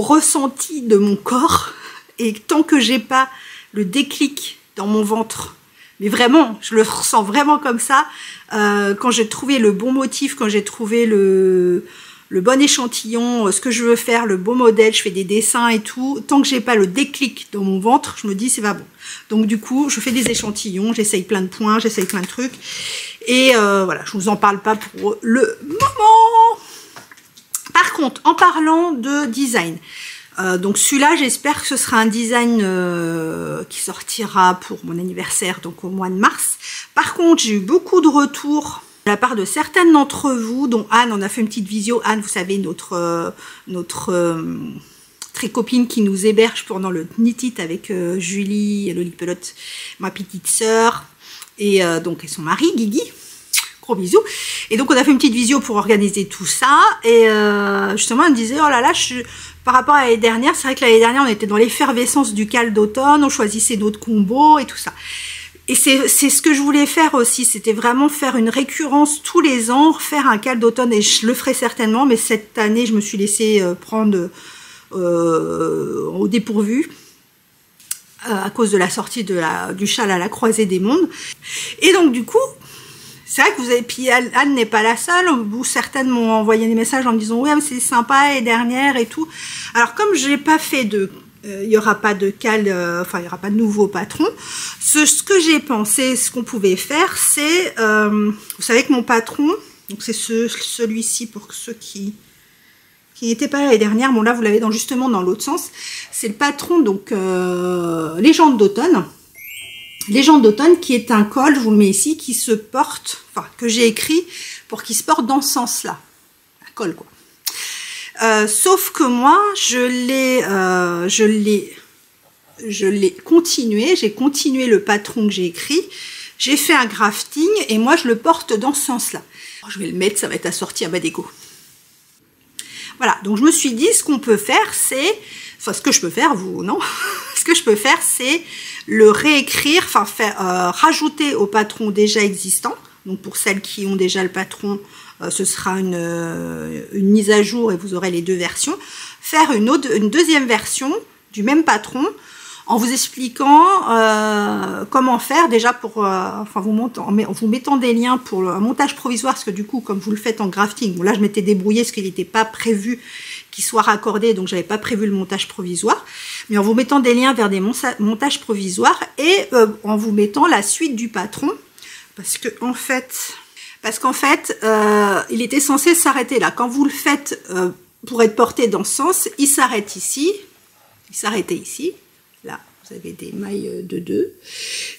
[SPEAKER 2] ressenti de mon corps. Et tant que j'ai pas le déclic dans mon ventre, mais vraiment, je le ressens vraiment comme ça, quand j'ai trouvé le bon motif, quand j'ai trouvé le bon échantillon, ce que je veux faire, le beau modèle, je fais des dessins et tout. Tant que j'ai pas le déclic dans mon ventre, je me dis c'est pas bon. Donc du coup, je fais des échantillons, j'essaye plein de points, j'essaye plein de trucs. Et voilà, je vous en parle pas pour le moment. Par contre, en parlant de design, donc celui-là, j'espère que ce sera un design qui sortira pour mon anniversaire, donc au mois de mars. Par contre, j'ai eu beaucoup de retours de la part de certaines d'entre vous, dont Anne, on a fait une petite visio. Anne, vous savez, notre très copine qui nous héberge pendant le Knit avec Julie, Lolipelote, ma petite sœur, et donc et son mari, Guigui. Gros bisous. Et donc, on a fait une petite visio pour organiser tout ça. Et justement, elle me disait, oh là là, par rapport à l'année dernière, c'est vrai que l'année dernière, on était dans l'effervescence du cal d'automne, on choisissait notre combo et tout ça. Et c'est ce que je voulais faire aussi, c'était vraiment faire une récurrence tous les ans, faire un cal d'automne, et je le ferai certainement, mais cette année, je me suis laissée prendre au dépourvu à cause de la sortie du châle à la croisée des mondes. Et donc, du coup, c'est vrai que vous avez, puis Anne n'est pas la seule, ou certaines m'ont envoyé des messages en me disant, ouais, c'est sympa, et dernière et tout. Alors, comme je n'ai pas fait il n'y aura pas de cal, enfin il n'y aura pas de nouveau patron. Ce que j'ai pensé, ce qu'on pouvait faire, c'est, vous savez que mon patron, donc c'est celui-ci pour ceux qui n'étaient pas l'année dernière, bon là vous l'avez justement dans l'autre sens, c'est le patron, donc Légende d'automne. Légende d'automne qui est un col, je vous le mets ici, qui se porte, enfin que j'ai écrit pour qu'il se porte dans ce sens-là. Un col quoi. Sauf que moi, je l'ai continué, j'ai continué le patron que j'ai écrit, j'ai fait un grafting et moi je le porte dans ce sens-là. Je vais le mettre, ça va être assorti à ma déco. Voilà, donc je me suis dit, ce qu'on peut faire, c'est, enfin ce que je peux faire, vous, non, ce que je peux faire, c'est le réécrire, enfin rajouter au patron déjà existant. Donc pour celles qui ont déjà le patron, ce sera une mise à jour et vous aurez les deux versions. Faire une deuxième version du même patron en vous expliquant comment faire déjà pour, enfin vous mettant des liens pour un montage provisoire, parce que du coup comme vous le faites en grafting, bon là je m'étais débrouillée parce qu'il n'était pas prévu qu'il soit raccordé, donc j'avais pas prévu le montage provisoire, mais en vous mettant des liens vers des montages provisoires et en vous mettant la suite du patron, parce qu'en fait, il était censé s'arrêter là. Quand vous le faites pour être porté dans ce sens, il s'arrête ici, il s'arrêtait ici, là, vous avez des mailles de 2.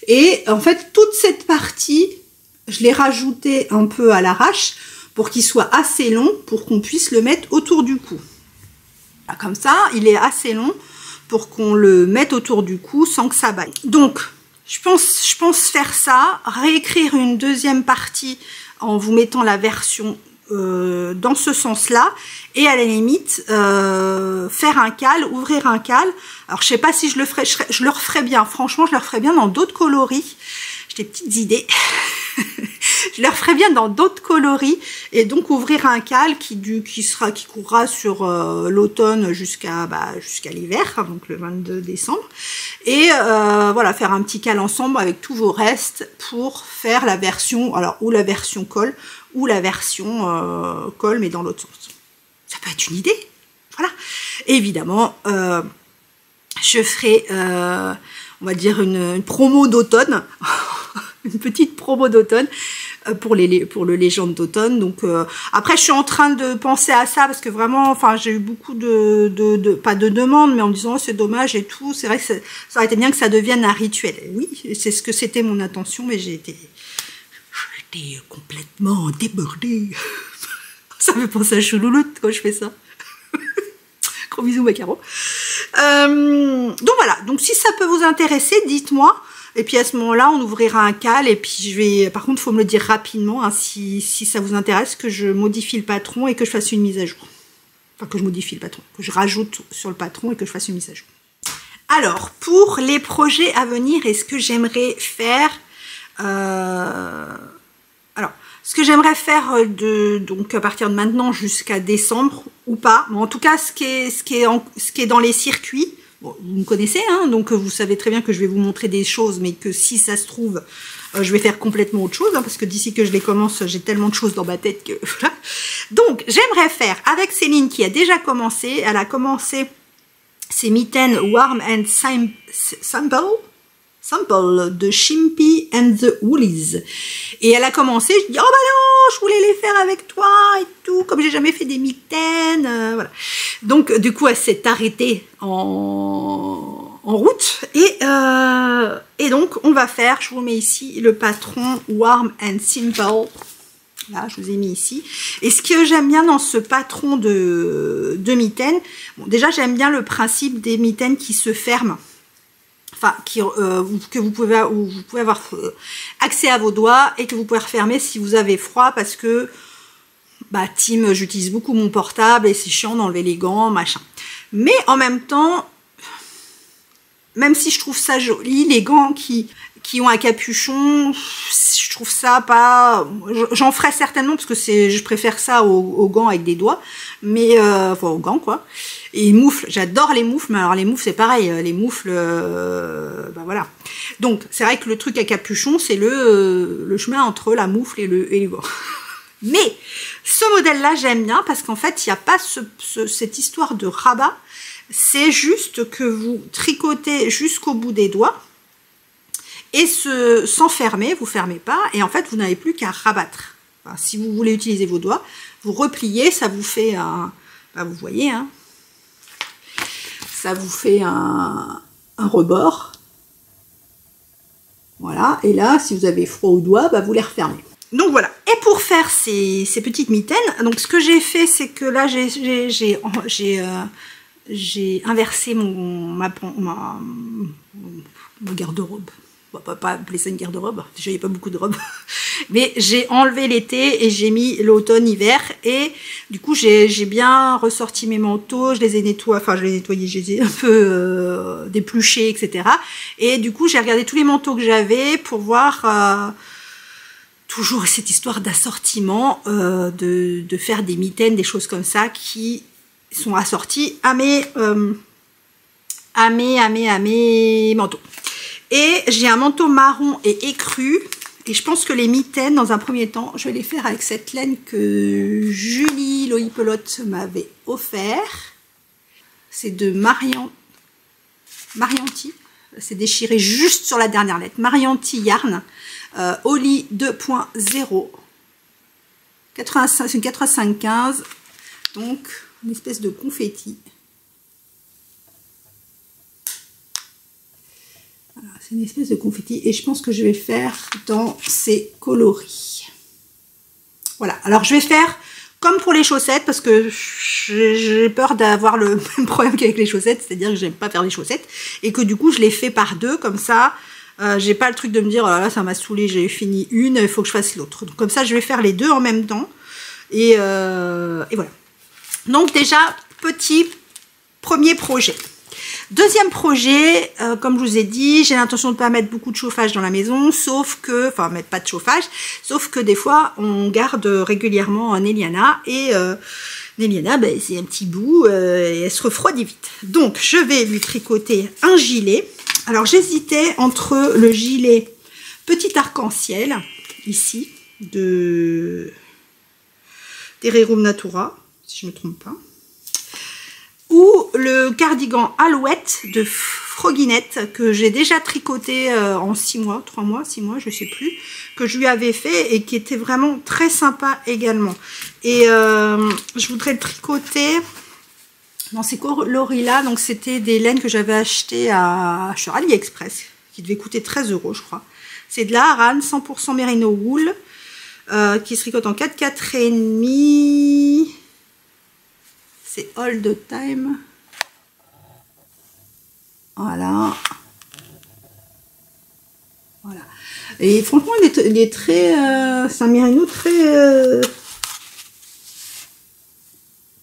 [SPEAKER 2] Et en fait, toute cette partie, je l'ai rajoutée un peu à l'arrache pour qu'il soit assez long pour qu'on puisse le mettre autour du cou. Là, comme ça, il est assez long pour qu'on le mette autour du cou sans que ça baille. Donc, je pense faire ça, réécrire une deuxième partie en vous mettant la version dans ce sens-là, et à la limite faire un cal, ouvrir un cal. Alors je sais pas si je le ferai, je le referai bien, franchement je le referai bien dans d'autres coloris. J'ai des petites idées. Je le referai bien dans d'autres coloris, et donc ouvrir un cal qui courra sur l'automne jusqu'à l'hiver, donc le 22 décembre, et voilà, faire un petit cal ensemble avec tous vos restes pour faire la version, alors ou la version colle ou la version colle mais dans l'autre sens. Ça peut être une idée, voilà. Et évidemment je ferai on va dire une promo d'automne. Une petite promo d'automne pour le légende d'automne. Donc après je suis en train de penser à ça parce que vraiment, enfin j'ai eu beaucoup pas de demandes, mais en me disant oh, c'est dommage et tout. C'est vrai que ça aurait été bien que ça devienne un rituel. Et oui, c'est ce que c'était mon intention, mais j'ai été complètement débordée. Ça me fait penser à Choulouloute quand je fais ça. Gros bisous Macaro. Donc voilà, donc si ça peut vous intéresser, dites-moi. Et puis à ce moment-là, on ouvrira un cal. Et puis je vais, par contre, il faut me le dire rapidement, hein, si ça vous intéresse, que je modifie le patron et que je fasse une mise à jour. Enfin, que je modifie le patron, que je rajoute sur le patron et que je fasse une mise à jour. Alors, pour les projets à venir et ce que j'aimerais faire, alors, ce que j'aimerais faire donc à partir de maintenant jusqu'à décembre ou pas, mais en tout cas, ce qui est dans les circuits. Bon, vous me connaissez, hein, donc vous savez très bien que je vais vous montrer des choses, mais que si ça se trouve, je vais faire complètement autre chose, hein, parce que d'ici que je les commence, j'ai tellement de choses dans ma tête que... Voilà. Donc, j'aimerais faire, avec Céline qui a déjà commencé, elle a commencé ses mitaines Warm and Sample de Chimpy and the Woolies. Et elle a commencé, je dis, oh bah non, je voulais les faire avec toi et tout, comme j'ai jamais fait des mitaines, voilà. Donc, du coup, elle s'est arrêtée en route. Et donc, on va faire, je vous mets ici, le patron Warm and Simple. Là, je vous ai mis ici. Et ce que j'aime bien dans ce patron de mitaines, bon, déjà, j'aime bien le principe des mitaines qui se ferment. Enfin, que vous pouvez avoir accès à vos doigts et que vous pouvez refermer si vous avez froid, parce que bah Tim, j'utilise beaucoup mon portable et c'est chiant d'enlever les gants, machin. Mais en même temps, même si je trouve ça joli, les gants qui ont un capuchon, je trouve ça pas... J'en ferai certainement parce que je préfère ça aux gants avec des doigts, mais enfin aux gants quoi. Et moufles, j'adore les moufles, mais alors les moufles c'est pareil, les moufles, ben voilà. Donc c'est vrai que le truc à capuchon, c'est le chemin entre la moufle et les gants. Mais ce modèle-là, j'aime bien parce qu'en fait, il n'y a pas cette histoire de rabat. C'est juste que vous tricotez jusqu'au bout des doigts et sans fermer, vous ne fermez pas. Et en fait, vous n'avez plus qu'à rabattre. Enfin, si vous voulez utiliser vos doigts, vous repliez, ça vous fait un... Ben, vous voyez, hein, ça vous fait un rebord. Voilà. Et là, si vous avez froid aux doigts, ben, vous les refermez. Donc voilà, et pour faire ces petites mitaines, donc ce que j'ai fait, c'est que là j'ai inversé mon garde-robe. On va pas appeler ça une garde-robe, déjà il n'y a pas beaucoup de robes, mais j'ai enlevé l'été et j'ai mis l'automne-hiver, et du coup j'ai bien ressorti mes manteaux, je les ai nettoyés, enfin je les ai nettoyés, je les ai un peu dépluchés, etc. Et du coup j'ai regardé tous les manteaux que j'avais pour voir... toujours cette histoire d'assortiment, de faire des mitaines, des choses comme ça qui sont assorties à mes manteaux. Et j'ai un manteau marron et écru. Et je pense que les mitaines, dans un premier temps, je vais les faire avec cette laine que Julie Loïpelote m'avait offert. C'est de Marianti. C'est déchiré juste sur la dernière lettre. Marianti Yarn. Oli 2.0, c'est une 85-15, donc une espèce de confetti. Voilà, c'est une espèce de confetti et je pense que je vais faire dans ces coloris. Voilà, alors je vais faire comme pour les chaussettes parce que j'ai peur d'avoir le même problème qu'avec les chaussettes, c'est-à-dire que j'aime pas faire les chaussettes et que du coup je les fais par deux comme ça. J'ai pas le truc de me dire oh là, ça m'a saoulé, j'ai fini une, il faut que je fasse l'autre. Donc comme ça je vais faire les deux en même temps Et voilà. Donc déjà, petit premier projet. Deuxième projet, comme je vous ai dit, j'ai l'intention de ne pas mettre beaucoup de chauffage dans la maison, sauf que, enfin mettre pas de chauffage, sauf que des fois on garde régulièrement Néliana et Néliana, ben, c'est un petit bout et elle se refroidit vite. Donc je vais lui tricoter un gilet. Alors j'hésitais entre le gilet petit arc-en-ciel, ici, de Rerum Natura, si je ne me trompe pas, ou le cardigan Alouette de Froginette que j'ai déjà tricoté en 6 mois, 3 mois, 6 mois, je sais plus, que je lui avais fait et qui était vraiment très sympa également. Et je voudrais le tricoter dans ces coloris-là. Donc c'était des laines que j'avais achetées sur AliExpress, qui devait coûter 13 €, je crois. C'est de la Aran 100% Merino Wool, qui se tricote en 4, 4,5. C'est All the Time. Voilà. Voilà. Et franchement, il est très... c'est un Merino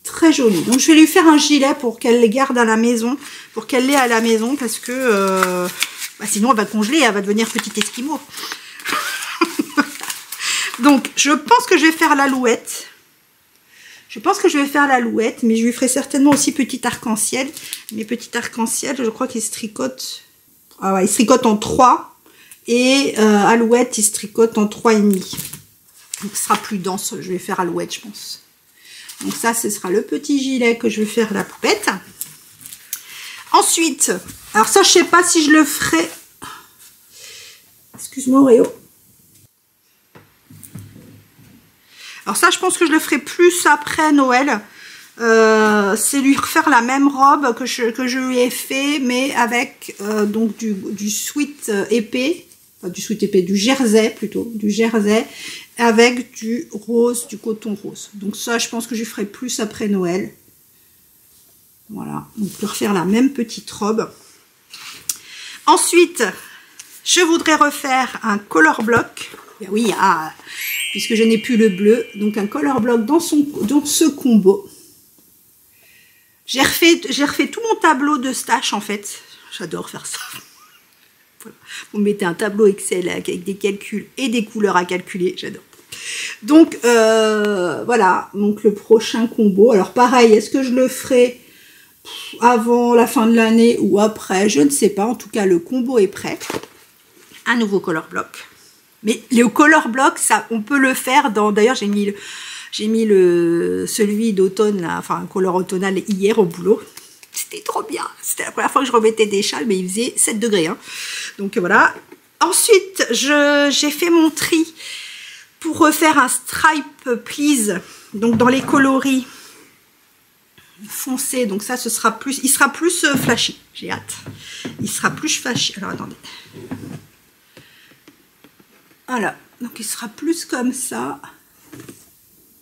[SPEAKER 2] très joli. Donc, je vais lui faire un gilet pour qu'elle les garde à la maison. Pour qu'elle l'ait à la maison. Parce que... bah, sinon, elle va congeler. Elle va devenir petit esquimau. Donc, je pense que je vais faire l'alouette. Mais je lui ferai certainement aussi petit arc-en-ciel. Mais petit arc-en-ciel, je crois qu'il se tricote... Ah ouais, il se tricote en 3. Et alouette, il se tricote en 3,5. Donc, ce sera plus dense. Je vais faire alouette, je pense. Donc, ça, ce sera le petit gilet que je vais faire la poupette. Ensuite, alors ça, je sais pas si je le ferai... Excuse-moi, Réo. Alors ça, je pense que je le ferai plus après Noël. C'est lui refaire la même robe que je lui ai fait, mais avec donc du sweat épais, enfin du sweat épais, du jersey plutôt, du jersey, avec du rose, du coton rose. Donc ça, je pense que je ferai plus après Noël. Voilà, donc lui refaire la même petite robe. Ensuite, je voudrais refaire un color block. Oui, puisque je n'ai plus le bleu, donc un color block dans ce combo. J'ai refait tout mon tableau de stash en fait. J'adore faire ça. Voilà. Vous mettez un tableau Excel avec des calculs et des couleurs à calculer, j'adore. Donc voilà, donc le prochain combo. Alors pareil, est-ce que je le ferai avant la fin de l'année ou après? Je ne sais pas. En tout cas, le combo est prêt. Un nouveau color block. Mais le color block, ça, on peut le faire dans... D'ailleurs, j'ai mis celui d'automne, enfin un color automnal hier au boulot. C'était trop bien. C'était la première fois que je remettais des châles, mais il faisait 7 degrés. Hein. Donc voilà. Ensuite, j'ai fait mon tri pour refaire un stripe please. Donc dans les coloris foncés. Donc ça, ce sera plus... Il sera plus flashy. J'ai hâte. Il sera plus flashy. Alors attendez. Voilà, donc il sera plus comme ça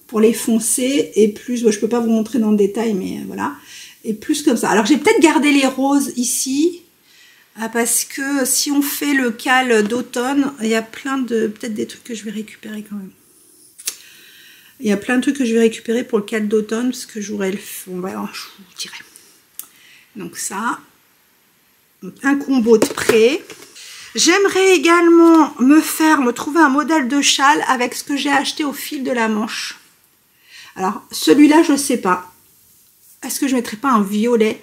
[SPEAKER 2] pour les foncés et plus, bon, je ne peux pas vous montrer dans le détail, mais voilà, et plus comme ça. Alors j'ai peut-être gardé les roses ici, parce que si on fait le cal d'automne, il y a plein de, peut-être des trucs que je vais récupérer quand même. Il y a plein de trucs que je vais récupérer pour le cal d'automne, parce que j'aurai le... Bon, bah, je vous dirai. Donc ça, donc un combo de près. J'aimerais également me trouver un modèle de châle avec ce que j'ai acheté au fil de la manche. Alors, celui-là, je ne sais pas. Est-ce que je ne mettrai pas un violet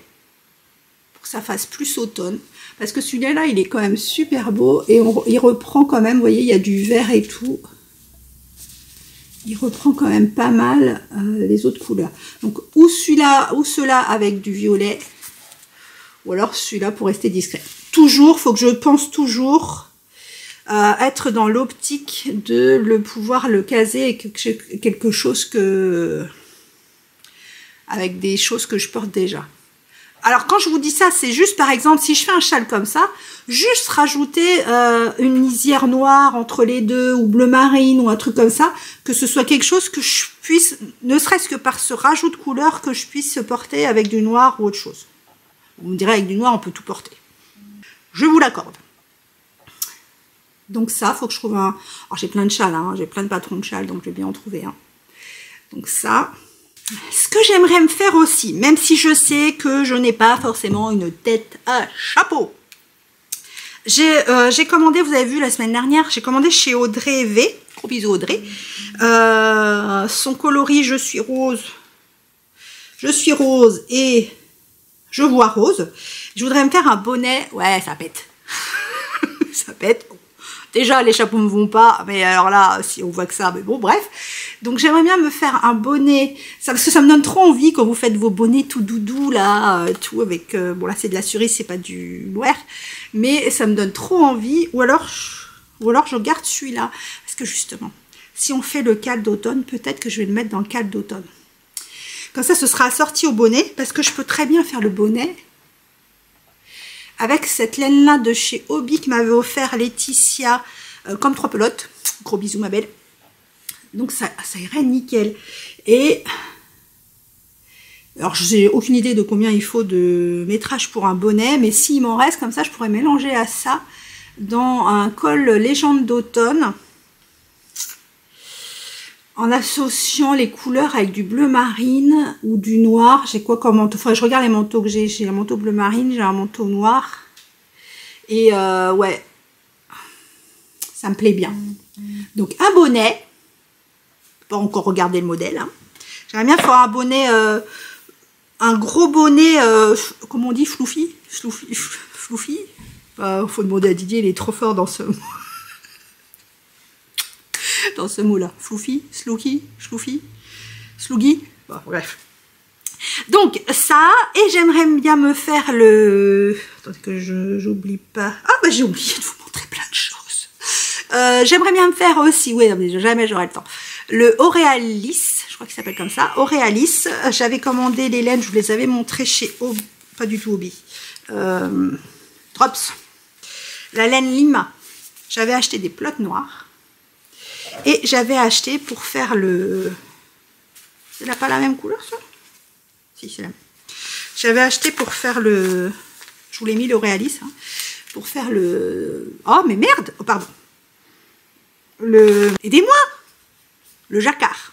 [SPEAKER 2] pour que ça fasse plus automne? Parce que celui-là, il est quand même super beau et il reprend quand même, vous voyez, il y a du vert et tout. Il reprend quand même pas mal les autres couleurs. Donc, ou celui-là, ou ceux-là avec du violet, ou alors celui-là pour rester discret. Toujours, faut que je pense toujours être dans l'optique de pouvoir le caser avec quelque chose avec des choses que je porte déjà. Alors quand je vous dis ça, c'est juste par exemple si je fais un châle comme ça, juste rajouter une lisière noire entre les deux ou bleu marine ou un truc comme ça, que ce soit quelque chose que je puisse, ne serait-ce que par ce rajout de couleur, que je puisse porter avec du noir ou autre chose. Vous me direz avec du noir on peut tout porter. Je vous l'accorde. Donc ça, il faut que je trouve un... Alors j'ai plein de châles, hein, j'ai plein de patrons de châles, donc je vais bien en trouver un. Donc ça. Ce que j'aimerais me faire aussi, même si je sais que je n'ai pas forcément une tête à chapeau. J'ai commandé, vous avez vu la semaine dernière, j'ai commandé chez Audrey V. Gros bisous Audrey. Son coloris Je suis rose et je vois rose. Je voudrais me faire un bonnet. Ouais, ça pète. Ça pète. Déjà, les chapeaux ne me vont pas, mais alors là, si on voit que ça, mais bon, bref. Donc, j'aimerais bien me faire un bonnet, parce que ça me donne trop envie quand vous faites vos bonnets tout doudou, là, tout avec, bon là, c'est de la cerise, c'est pas du mohair, mais ça me donne trop envie, ou alors je garde celui-là, parce que justement, si on fait le cal d'automne, peut-être que je vais le mettre dans le cal d'automne. Comme ça, ce sera assorti au bonnet, parce que je peux très bien faire le bonnet avec cette laine-là de chez Hobby que m'avait offert Laetitia, comme 3 pelotes. Gros bisous, ma belle. Donc, ça irait nickel. Et, alors, je n'ai aucune idée de combien il faut de métrage pour un bonnet, mais s'il m'en reste, comme ça, je pourrais mélanger à ça dans un col légende d'automne, en associant les couleurs avec du bleu marine ou du noir. J'ai quoi comme manteau? Faudrait que je regarde les manteaux que j'ai. J'ai un manteau bleu marine, j'ai un manteau noir. Et ouais, ça me plaît bien. Donc un bonnet. Pas encore regarder le modèle. Hein. J'aimerais bien faire un bonnet, un gros bonnet, comment on dit, floufi. Faut demander à Didier, il est trop fort dans ce mot. Dans ce mot-là. Floufi, slouki, chloufi, slougi. Bon, bref. Donc, ça, et j'aimerais bien me faire le... Attendez que j'oublie pas... Ah, bah j'ai oublié de vous montrer plein de choses. J'aimerais bien me faire aussi... Oui, jamais j'aurai le temps. Le Auréalis, je crois qu'il s'appelle comme ça. Auréalis. J'avais commandé les laines, je vous les avais montrées chez... Pas du tout Hobby. Drops. La laine Lima. J'avais acheté des plots noirs. Et j'avais acheté pour faire le... C'est pas la même couleur, ça? Si, c'est la même. J'avais acheté pour faire le... Je vous l'ai mis, l'Auréalis. Hein, pour faire le... Oh, mais merde! Oh, pardon. Le... Aidez-moi! Le jacquard.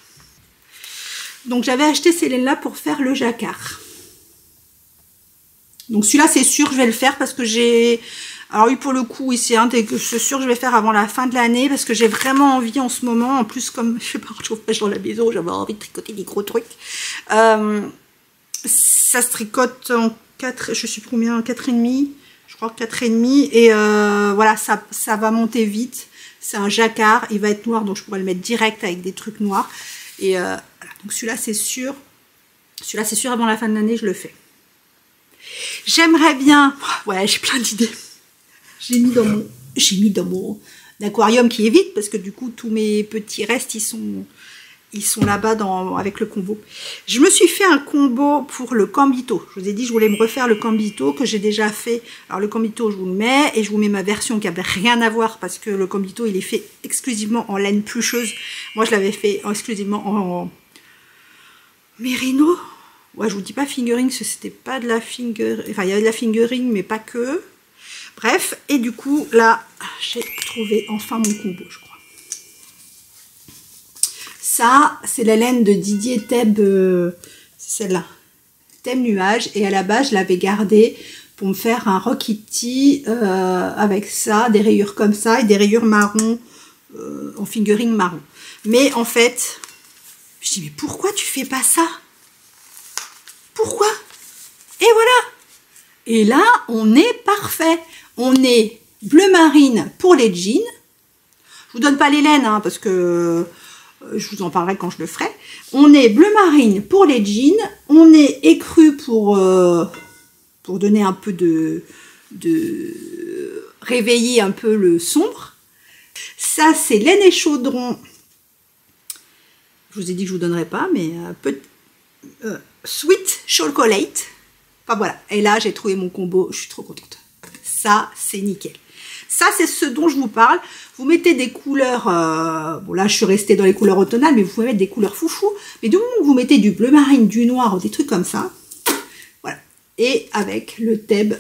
[SPEAKER 2] Donc, j'avais acheté ces laines-là pour faire le jacquard. Donc, celui-là, c'est sûr, je vais le faire parce que j'ai... Alors oui, pour le coup, oui, c'est un des que je suis sûre que je vais faire avant la fin de l'année parce que j'ai vraiment envie en ce moment. En plus, comme je fais pas de chauffage dans la maison, j'avais envie de tricoter des gros trucs. Ça se tricote en 4, je sais plus combien, 4,5. Je crois 4,5. Et voilà, ça va monter vite. C'est un jacquard, il va être noir, donc je pourrais le mettre direct avec des trucs noirs. Et voilà, donc celui-là, c'est sûr. Celui-là, c'est sûr, avant la fin de l'année, je le fais. J'aimerais bien... Ouais, j'ai plein d'idées. J'ai mis dans mon aquarium qui est vide parce que du coup tous mes petits restes ils sont là-bas avec le combo. Je me suis fait un combo pour le Cambito. Je vous ai dit je voulais me refaire le Cambito que j'ai déjà fait. Alors le Cambito je vous le mets et je vous mets ma version qui avait rien à voir parce que le Cambito il est fait exclusivement en laine plucheuse. Moi je l'avais fait exclusivement en mérino. Ouais, je vous dis pas fingering, parce que c'était pas de la fingering. Enfin, il y avait de la fingering, mais pas que. Bref, et du coup, là, j'ai trouvé enfin mon combo, je crois. Ça, c'est la laine de Didier Thèbes, c'est celle-là. Thème nuage, et à la base, je l'avais gardée pour me faire un Rockity avec ça, des rayures comme ça, et des rayures marron, en fingering marron. Mais en fait, je dis, mais pourquoi tu fais pas ça? Pourquoi? Et voilà. Et là, on est parfait. On est bleu marine pour les jeans. Je vous donne pas les laines, hein, parce que je vous en parlerai quand je le ferai. On est bleu marine pour les jeans. On est écru pour donner un peu de réveiller un peu le sombre. Ça, c'est laine et chaudron. Je vous ai dit que je vous donnerai pas, mais sweet chocolate. Enfin voilà. Et là, j'ai trouvé mon combo. Je suis trop contente. Ça, c'est nickel. Ça, c'est ce dont je vous parle. Vous mettez des couleurs... bon, là, je suis restée dans les couleurs automnales, mais vous pouvez mettre des couleurs foufou. Mais du moment où vous mettez du bleu marine, du noir, des trucs comme ça, voilà. Et avec le Thèbes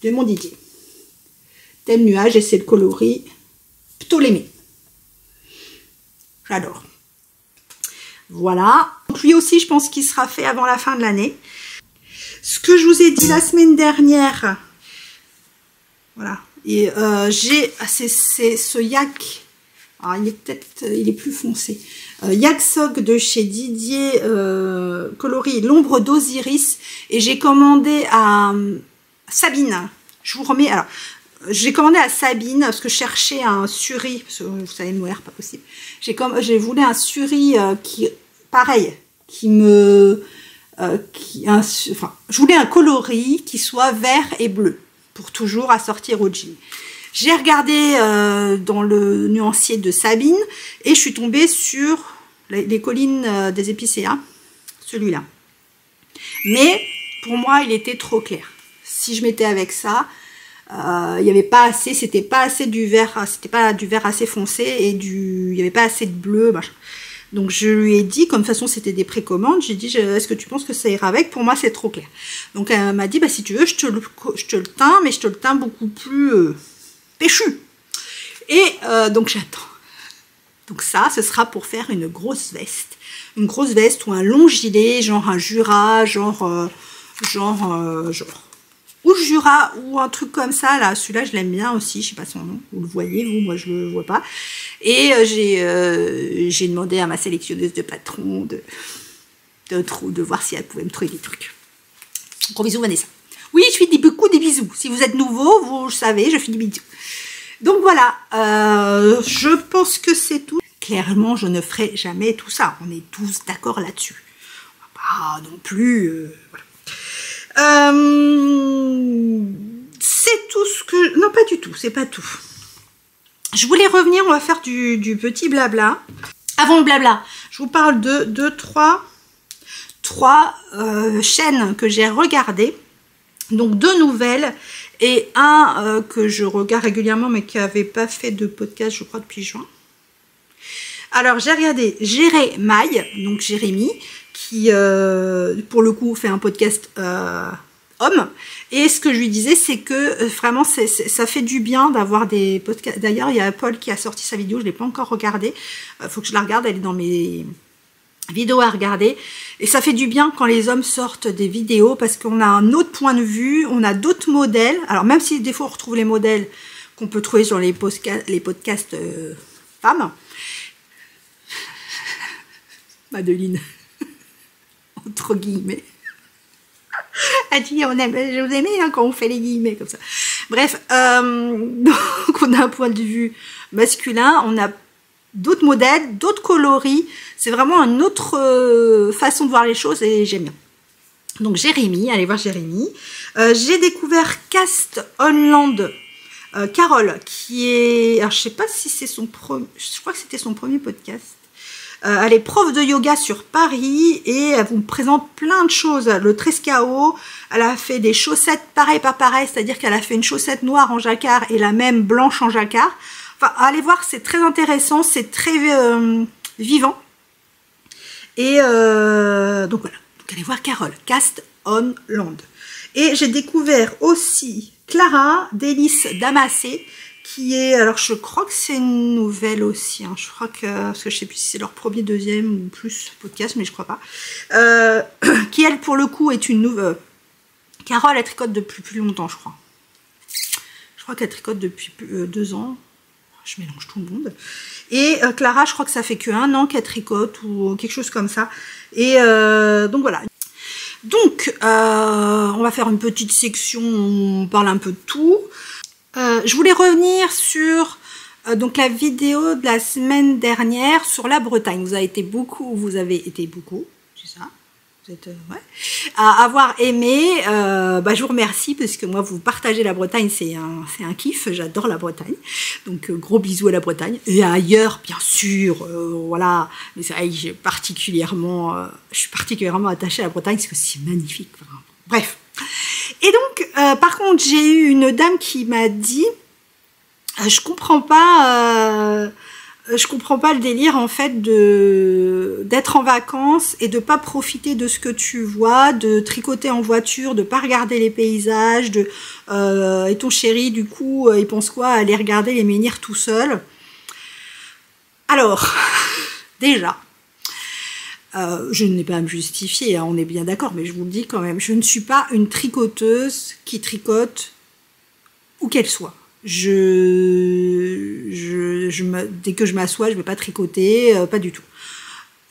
[SPEAKER 2] de mon Didier. Thème nuage, et c'est le coloris Ptolémée. J'adore. Voilà. Donc lui aussi, je pense qu'il sera fait avant la fin de l'année. Ce que je vous ai dit la semaine dernière, voilà. Et c'est ce yak. Alors, il est plus foncé. Yak Sock de chez Didier coloris l'ombre d'Osiris. Et j'ai commandé à Sabine. Je vous remets. Alors, j'ai commandé à Sabine parce que je cherchais un suri. Parce que vous savez, noir, pas possible. J'ai voulu un suri qui, pareil, qui me. Enfin, je voulais un coloris qui soit vert et bleu pour toujours assortir au jean. J'ai regardé dans le nuancier de Sabine et je suis tombée sur les collines des épicéas, celui-là. Mais pour moi, il était trop clair. Si je mettais avec ça, il n'y avait pas assez, c'était pas assez du vert, c'était pas du vert assez foncé et il n'y avait pas assez de bleu, machin. Donc je lui ai dit, comme de toute façon c'était des précommandes, j'ai dit est-ce que tu penses que ça ira avec? Pour moi c'est trop clair. Donc elle m'a dit bah si tu veux je te le teins, mais je te le teins beaucoup plus péchu. Et donc j'attends. Donc ça, ce sera pour faire une grosse veste. Une grosse veste ou un long gilet, genre un Jura, ou Jura, ou un truc comme ça, là. Celui-là, je l'aime bien aussi, je sais pas son nom. Vous le voyez, vous, moi, je le vois pas. Et j'ai demandé à ma sélectionneuse de patron de voir si elle pouvait me trouver des trucs. Gros bisous, Vanessa. Oui, je fais beaucoup des bisous. Si vous êtes nouveau, vous savez, je fais des bisous. Donc voilà, je pense que c'est tout. Clairement, je ne ferai jamais tout ça. On est tous d'accord là-dessus. On va pas non plus... voilà. C'est tout ce que... Non, pas du tout, c'est pas tout. Je voulais revenir, on va faire du petit blabla. Avant le blabla, je vous parle de trois chaînes que j'ai regardées. Donc 2 nouvelles et un que je regarde régulièrement mais qui n'avait pas fait de podcast, je crois, depuis juin. Alors j'ai regardé Jérémy, donc Jérémy, qui pour le coup fait un podcast homme. Et ce que je lui disais, c'est que vraiment ça fait du bien d'avoir des podcasts. D'ailleurs, il y a Paul qui a sorti sa vidéo, je ne l'ai pas encore regardée. Faut que je la regarde, elle est dans mes vidéos à regarder. Et ça fait du bien quand les hommes sortent des vidéos parce qu'on a un autre point de vue, on a d'autres modèles. Alors même si des fois on retrouve les modèles qu'on peut trouver sur les podcasts femmes. Madeline, entre guillemets. Elle dit, je vous aimez hein, quand on fait les guillemets comme ça. Bref, donc on a un point de vue masculin, on a d'autres modèles, d'autres coloris. C'est vraiment une autre façon de voir les choses et j'aime bien. Donc Jérémy, allez voir Jérémy. J'ai découvert Cast On Land, Carole, qui est... Alors je sais pas si c'est son premier... Je crois que c'était son premier podcast. Elle est prof de yoga sur Paris et elle vous présente plein de choses. Le Trescao, elle a fait des chaussettes pareil pas pareil, c'est-à-dire qu'elle a fait une chaussette noire en jacquard et la même blanche en jacquard. Enfin, allez voir, c'est très intéressant, c'est très vivant. Et donc voilà, donc allez voir Carole, Cast On Land. Et j'ai découvert aussi Clara Délices Damassé, qui est, alors je crois que c'est une nouvelle aussi, hein, je crois que, parce que je sais plus si c'est leur premier, deuxième ou plus podcast, mais je crois pas, qui elle pour le coup est une nouvelle, Carole elle tricote depuis plus longtemps je crois qu'elle tricote depuis 2 ans, je mélange tout le monde, et Clara je crois que ça fait que 1 an qu'elle tricote ou quelque chose comme ça, et donc voilà. Donc on va faire une petite section où on parle un peu de tout. Je voulais revenir sur donc la vidéo de la semaine dernière sur la Bretagne. Vous avez été beaucoup, c'est ça, vous êtes ouais, à avoir aimé. Je vous remercie parce que moi vous partagez la Bretagne, c'est un kiff. J'adore la Bretagne, donc gros bisous à la Bretagne et ailleurs bien sûr. Voilà, mais c'est vrai que je suis particulièrement attachée à la Bretagne parce que c'est magnifique. Enfin, bref. Et donc, par contre, j'ai eu une dame qui m'a dit, je comprends pas le délire en fait d'être en vacances et de pas profiter de ce que tu vois, de tricoter en voiture, de pas regarder les paysages, et ton chéri du coup, il pense quoi, aller regarder les menhirs tout seul. Alors, déjà. Je n'ai pas à me justifier, hein, on est bien d'accord, mais je vous le dis quand même, je ne suis pas une tricoteuse qui tricote où qu'elle soit. Dès que je m'assois, je ne vais pas tricoter, pas du tout.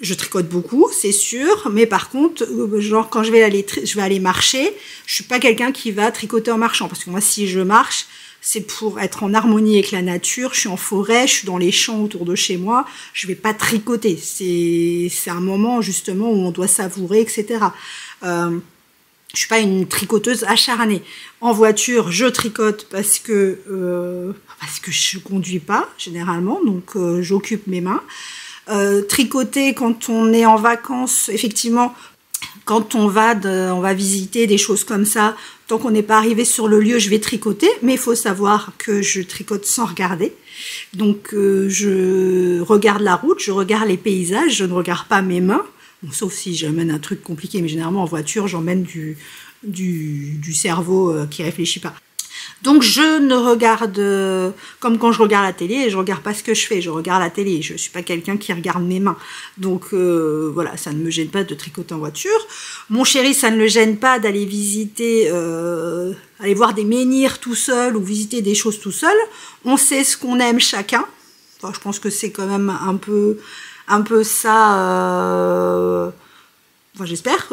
[SPEAKER 2] Je tricote beaucoup, c'est sûr, mais par contre, genre quand je vais aller marcher, je suis pas quelqu'un qui va tricoter en marchant, parce que moi, si je marche, c'est pour être en harmonie avec la nature. Je suis en forêt, je suis dans les champs autour de chez moi, je vais pas tricoter. C'est un moment justement où on doit savourer, etc. Je suis pas une tricoteuse acharnée. En voiture, je tricote parce que je conduis pas généralement, donc j'occupe mes mains. Tricoter quand on est en vacances, effectivement, quand on va visiter des choses comme ça, tant qu'on n'est pas arrivé sur le lieu, je vais tricoter, mais il faut savoir que je tricote sans regarder. Donc je regarde la route, je regarde les paysages, je ne regarde pas mes mains, bon, sauf si j'amène un truc compliqué, mais généralement en voiture, j'emmène du cerveau qui réfléchit pas. Donc je ne regarde, comme quand je regarde la télé, je regarde pas ce que je fais, je regarde la télé, je suis pas quelqu'un qui regarde mes mains. Donc voilà, ça ne me gêne pas de tricoter en voiture. Mon chéri, ça ne le gêne pas d'aller visiter, aller voir des menhirs tout seul ou visiter des choses tout seul. On sait ce qu'on aime chacun. Enfin, je pense que c'est quand même un peu ça, enfin j'espère,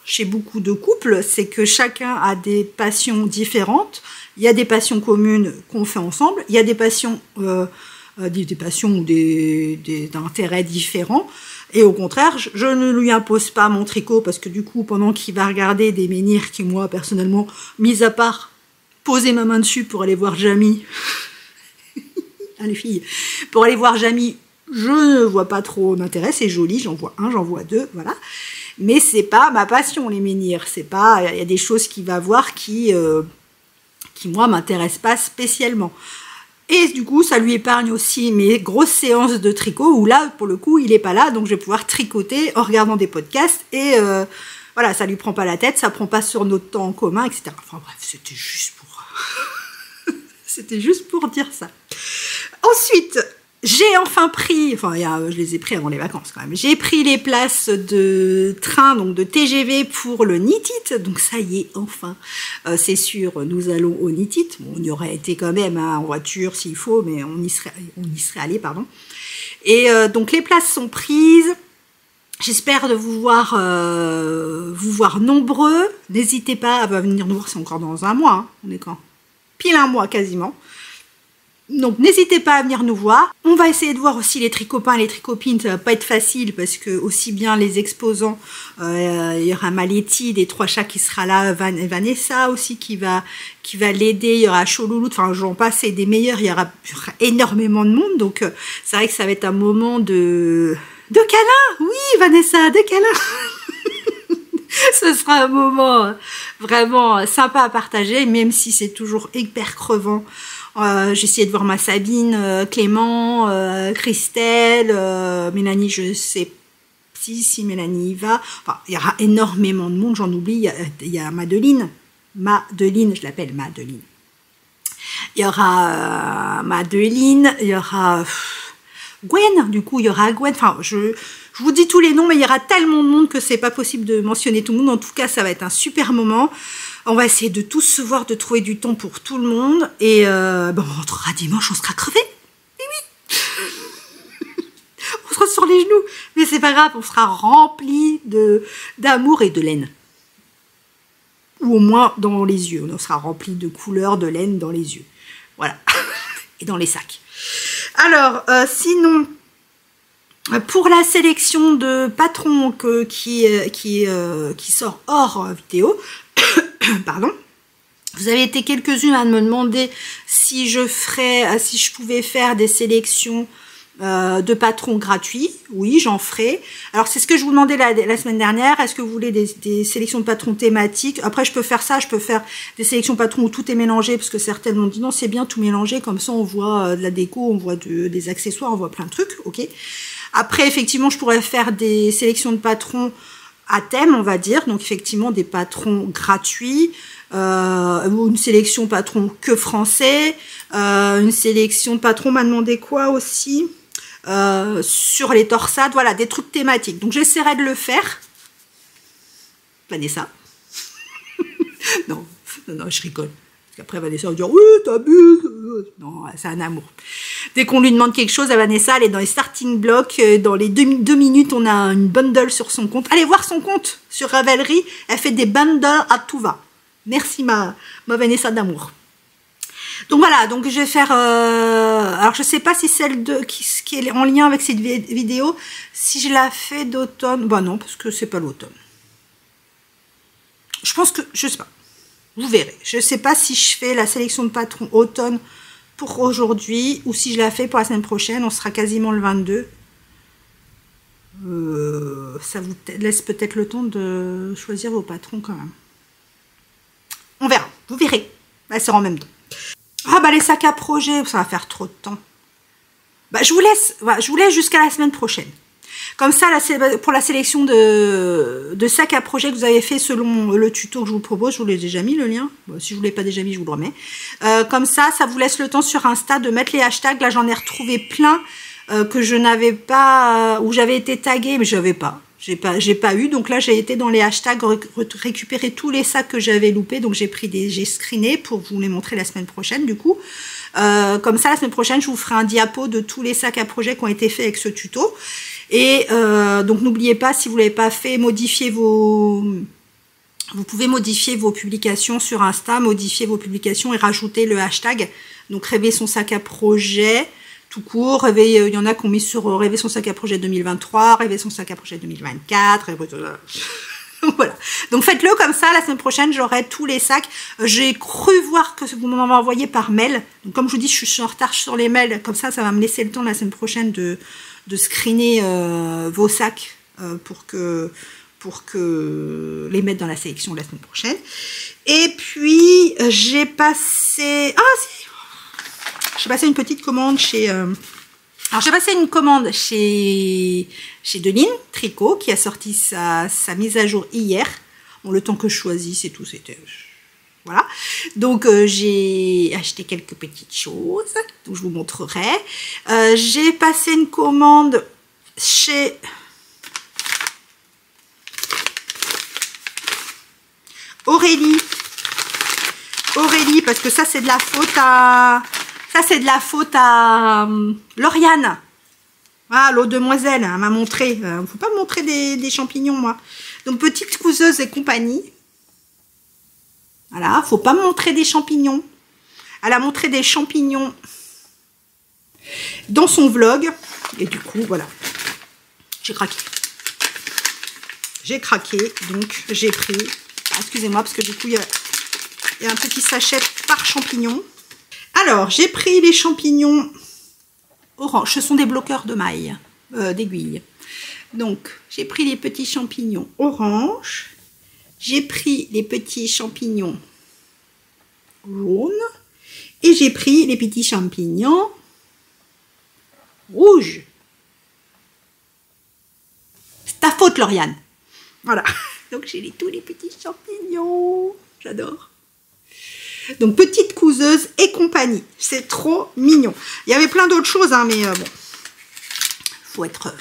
[SPEAKER 2] chez beaucoup de couples, c'est que chacun a des passions différentes. Il y a des passions communes qu'on fait ensemble. Il y a des passions, ou d'intérêts différents. Et au contraire, je ne lui impose pas mon tricot parce que du coup, pendant qu'il va regarder des menhirs qui, moi, personnellement, mis à part poser ma main dessus pour aller voir Jamie, ah, les filles, pour aller voir Jamie, je ne vois pas trop d'intérêt. C'est joli, j'en vois un, j'en vois deux, voilà. Mais c'est pas ma passion, les menhirs. C'est pas, il y a des choses qu'il va voir qui moi m'intéressent pas spécialement. Et du coup, ça lui épargne aussi mes grosses séances de tricot où là, pour le coup, il est pas là, donc je vais pouvoir tricoter en regardant des podcasts et voilà, ça lui prend pas la tête, ça prend pas sur notre temps en commun, etc. Enfin bref, c'était juste pour dire ça. Ensuite, j'ai enfin pris, enfin je les ai pris avant les vacances quand même, j'ai pris les places de train, donc de TGV pour le Nitit, donc ça y est, enfin, c'est sûr, nous allons au Nitit. Bon, on y aurait été quand même en voiture s'il faut, mais on y serait allé, pardon. Et donc les places sont prises, j'espère de vous voir nombreux, n'hésitez pas à venir nous voir, c'est encore dans un mois, hein. On est quand? Pile un mois quasiment. Donc n'hésitez pas à venir nous voir. On va essayer de voir aussi les tricopains et les tricopines. Ça va pas être facile parce que aussi bien les exposants, il y aura Maletti des Trois Chats qui sera là, Vanessa aussi qui va l'aider. Il y aura Choulouloute, enfin j'en passe et des meilleurs. Il y aura énormément de monde. Donc c'est vrai que ça va être un moment de câlin. Oui Vanessa, de câlin. Ce sera un moment vraiment sympa à partager, même si c'est toujours hyper crevant. J'ai essayé de voir ma Sabine, Clément, Christelle, Mélanie, je sais si Mélanie y va. Enfin, il y aura énormément de monde, j'en oublie. Il y a Madeline, je l'appelle Madeline. Il y aura Madeline, il y aura Gwen, du coup, il y aura Gwen. Enfin, je vous dis tous les noms, mais il y aura tellement de monde que c'est pas possible de mentionner tout le monde. En tout cas, ça va être un super moment. On va essayer de tous se voir, de trouver du temps pour tout le monde. Et on rentrera dimanche, on sera crevés. Et oui. On sera sur les genoux. Mais c'est pas grave, on sera remplis d'amour et de laine. Ou au moins dans les yeux. On sera remplis de couleurs, de laine dans les yeux. Voilà. Et dans les sacs. Alors, sinon, pour la sélection de patrons qui sort hors vidéo, pardon, vous avez été quelques-unes à me demander si je pouvais faire des sélections de patrons gratuits. Oui, j'en ferai. Alors, c'est ce que je vous demandais la semaine dernière. Est-ce que vous voulez des sélections de patrons thématiques? Après, je peux faire ça. Je peux faire des sélections de patrons où tout est mélangé, parce que certaines m'ont dit non, c'est bien tout mélangé. Comme ça, on voit de la déco, on voit des accessoires, on voit plein de trucs. Ok. Après, effectivement, je pourrais faire des sélections de patrons à thème, on va dire. Donc, effectivement, des patrons gratuits. Une sélection patron que français. Une sélection de patrons m'a demandé quoi aussi? sur les torsades, voilà, des trucs thématiques. Donc j'essaierai de le faire. Vanessa. Non, je rigole. Parce qu'après Vanessa va dire oui, t'abuses. Non, c'est un amour. Dès qu'on lui demande quelque chose à Vanessa, elle est dans les starting blocks. Dans les 2 minutes, on a une bundle sur son compte. Allez voir son compte sur Ravelry. Elle fait des bundles à tout va. Merci ma Vanessa d'amour. Donc voilà, donc je vais faire... alors je sais pas si celle qui est en lien avec cette vidéo, si je la fais d'automne. Bah non, parce que c'est pas l'automne. Je pense que... Je sais pas. Vous verrez. Je sais pas si je fais la sélection de patrons automne pour aujourd'hui ou si je la fais pour la semaine prochaine. On sera quasiment le 22. Ça vous laisse peut-être le temps de choisir vos patrons quand même. On verra. Vous verrez. Elle sera en même temps. Ah bah les sacs à projet, ça va faire trop de temps. Bah je vous laisse jusqu'à la semaine prochaine. Comme ça, pour la sélection de sacs à projet que vous avez fait selon le tuto que je vous propose, je vous l'ai déjà mis le lien. Bon, si je ne vous l'ai pas déjà mis, je vous le remets. Comme ça vous laisse le temps sur Insta de mettre les hashtags. Là, j'en ai retrouvé plein que je n'avais pas, où j'avais été taguée, mais j'avais pas. J'ai pas eu. Donc là, j'ai été dans les hashtags récupérer tous les sacs que j'avais loupés. Donc j'ai screené pour vous les montrer la semaine prochaine, du coup. Comme ça, la semaine prochaine, je vous ferai un diapo de tous les sacs à projet qui ont été faits avec ce tuto. Et donc n'oubliez pas, si vous ne l'avez pas fait, vous pouvez modifier vos publications sur Insta, modifier vos publications et rajouter le hashtag. Donc rêver son sac à projet tout court. Il y en a qui ont mis sur rêver son sac à projet 2023, rêver son sac à projet 2024. Voilà. Donc faites-le comme ça. La semaine prochaine, j'aurai tous les sacs. J'ai cru voir que vous m'en envoyé par mail. Donc comme je vous dis, je suis en retard sur les mails. Comme ça va me laisser le temps la semaine prochaine de screener vos sacs pour que les mettre dans la sélection la semaine prochaine. Et puis j'ai passé une petite commande chez alors j'ai passé une commande chez Deline Tricot qui a sorti sa mise à jour hier. Bon, le temps que je choisis, c'est tout, c'était voilà. Donc j'ai acheté quelques petites choses, donc je vous montrerai. J'ai passé une commande chez Aurélie, parce que ça c'est de la faute à Lauriane. Ah, l'autre demoiselle, elle m'a montré. Il ne faut pas me montrer des champignons, moi. Donc petite couseuse et compagnie. Voilà, faut pas me montrer des champignons. Elle a montré des champignons dans son vlog. Et du coup, voilà. J'ai craqué. J'ai craqué, donc j'ai pris... Excusez-moi, parce que du coup, il y a un petit sachet par champignon. Alors, j'ai pris les champignons orange. Ce sont des bloqueurs de mailles, d'aiguilles. Donc, j'ai pris les petits champignons orange. J'ai pris les petits champignons jaunes. Et j'ai pris les petits champignons rouges. C'est ta faute, Lauriane. Voilà. Donc, j'ai tous les petits champignons. J'adore. Donc, petite couseuse et compagnie. C'est trop mignon. Il y avait plein d'autres choses, hein, mais bon. Faut être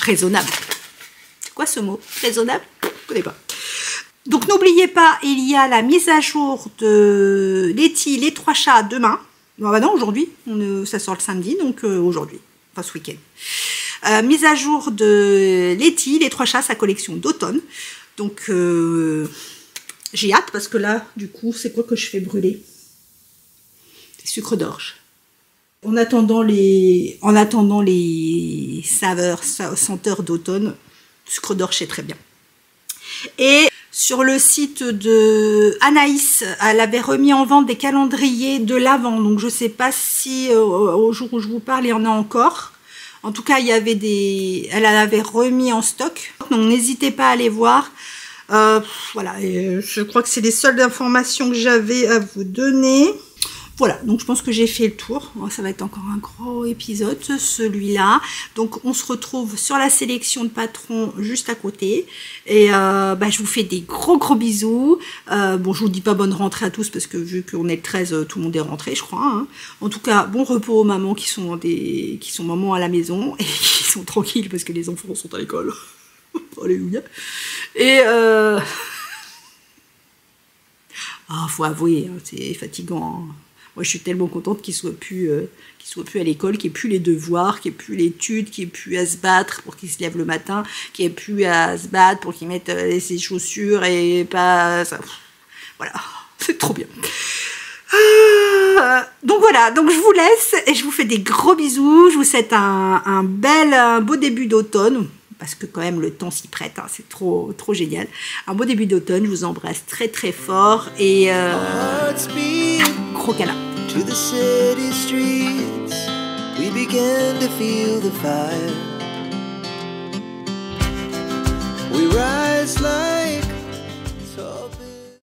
[SPEAKER 2] raisonnable. C'est quoi ce mot? Raisonnable? Je ne connais pas. Donc, n'oubliez pas, il y a la mise à jour de Letty, les 3 chats demain. Non, bah non, aujourd'hui. Ça sort le samedi, donc aujourd'hui. Enfin, ce week-end. Mise à jour de Letty, les 3 chats, sa collection d'automne. Donc, j'ai hâte parce que là, du coup, c'est quoi que je fais brûler? Des sucres d'orge. En attendant les saveurs, senteurs d'automne, sucre d'orge, c'est très bien. Et sur le site de Anaïs, elle avait remis en vente des calendriers de l'Avent. Donc, je ne sais pas si au jour où je vous parle, il y en a encore. En tout cas, il y avait elle avait remis en stock. Donc, n'hésitez pas à aller voir. Voilà, et je crois que c'est les seules informations que j'avais à vous donner. Voilà, donc je pense que j'ai fait le tour. Ça va être encore un gros épisode, celui-là. Donc on se retrouve sur la sélection de patrons juste à côté. Et je vous fais des gros bisous. Bon, je vous dis pas bonne rentrée à tous parce que vu qu'on est le 13, tout le monde est rentré, je crois. Hein. En tout cas, bon repos aux mamans qui sont mamans à la maison et qui sont tranquilles parce que les enfants sont à l'école. Alléluia. Et faut avouer, hein, c'est fatigant. Hein. Moi, je suis tellement contente qu'il soit plus à l'école, qu'il n'y ait plus les devoirs, qu'il n'y ait plus l'étude, qu'il n'y ait plus à se battre pour qu'il se lève le matin, qu'il n'y ait plus à se battre pour qu'il mette ses chaussures et pas ça. Voilà, c'est trop bien. Donc voilà, donc je vous laisse et je vous fais des gros bisous. Je vous souhaite un beau début d'automne. Parce que quand même le temps s'y prête, hein, c'est trop génial. Un beau début d'automne, je vous embrasse très fort et gros câlin.
[SPEAKER 1] To the city streets, we began to feel the fire.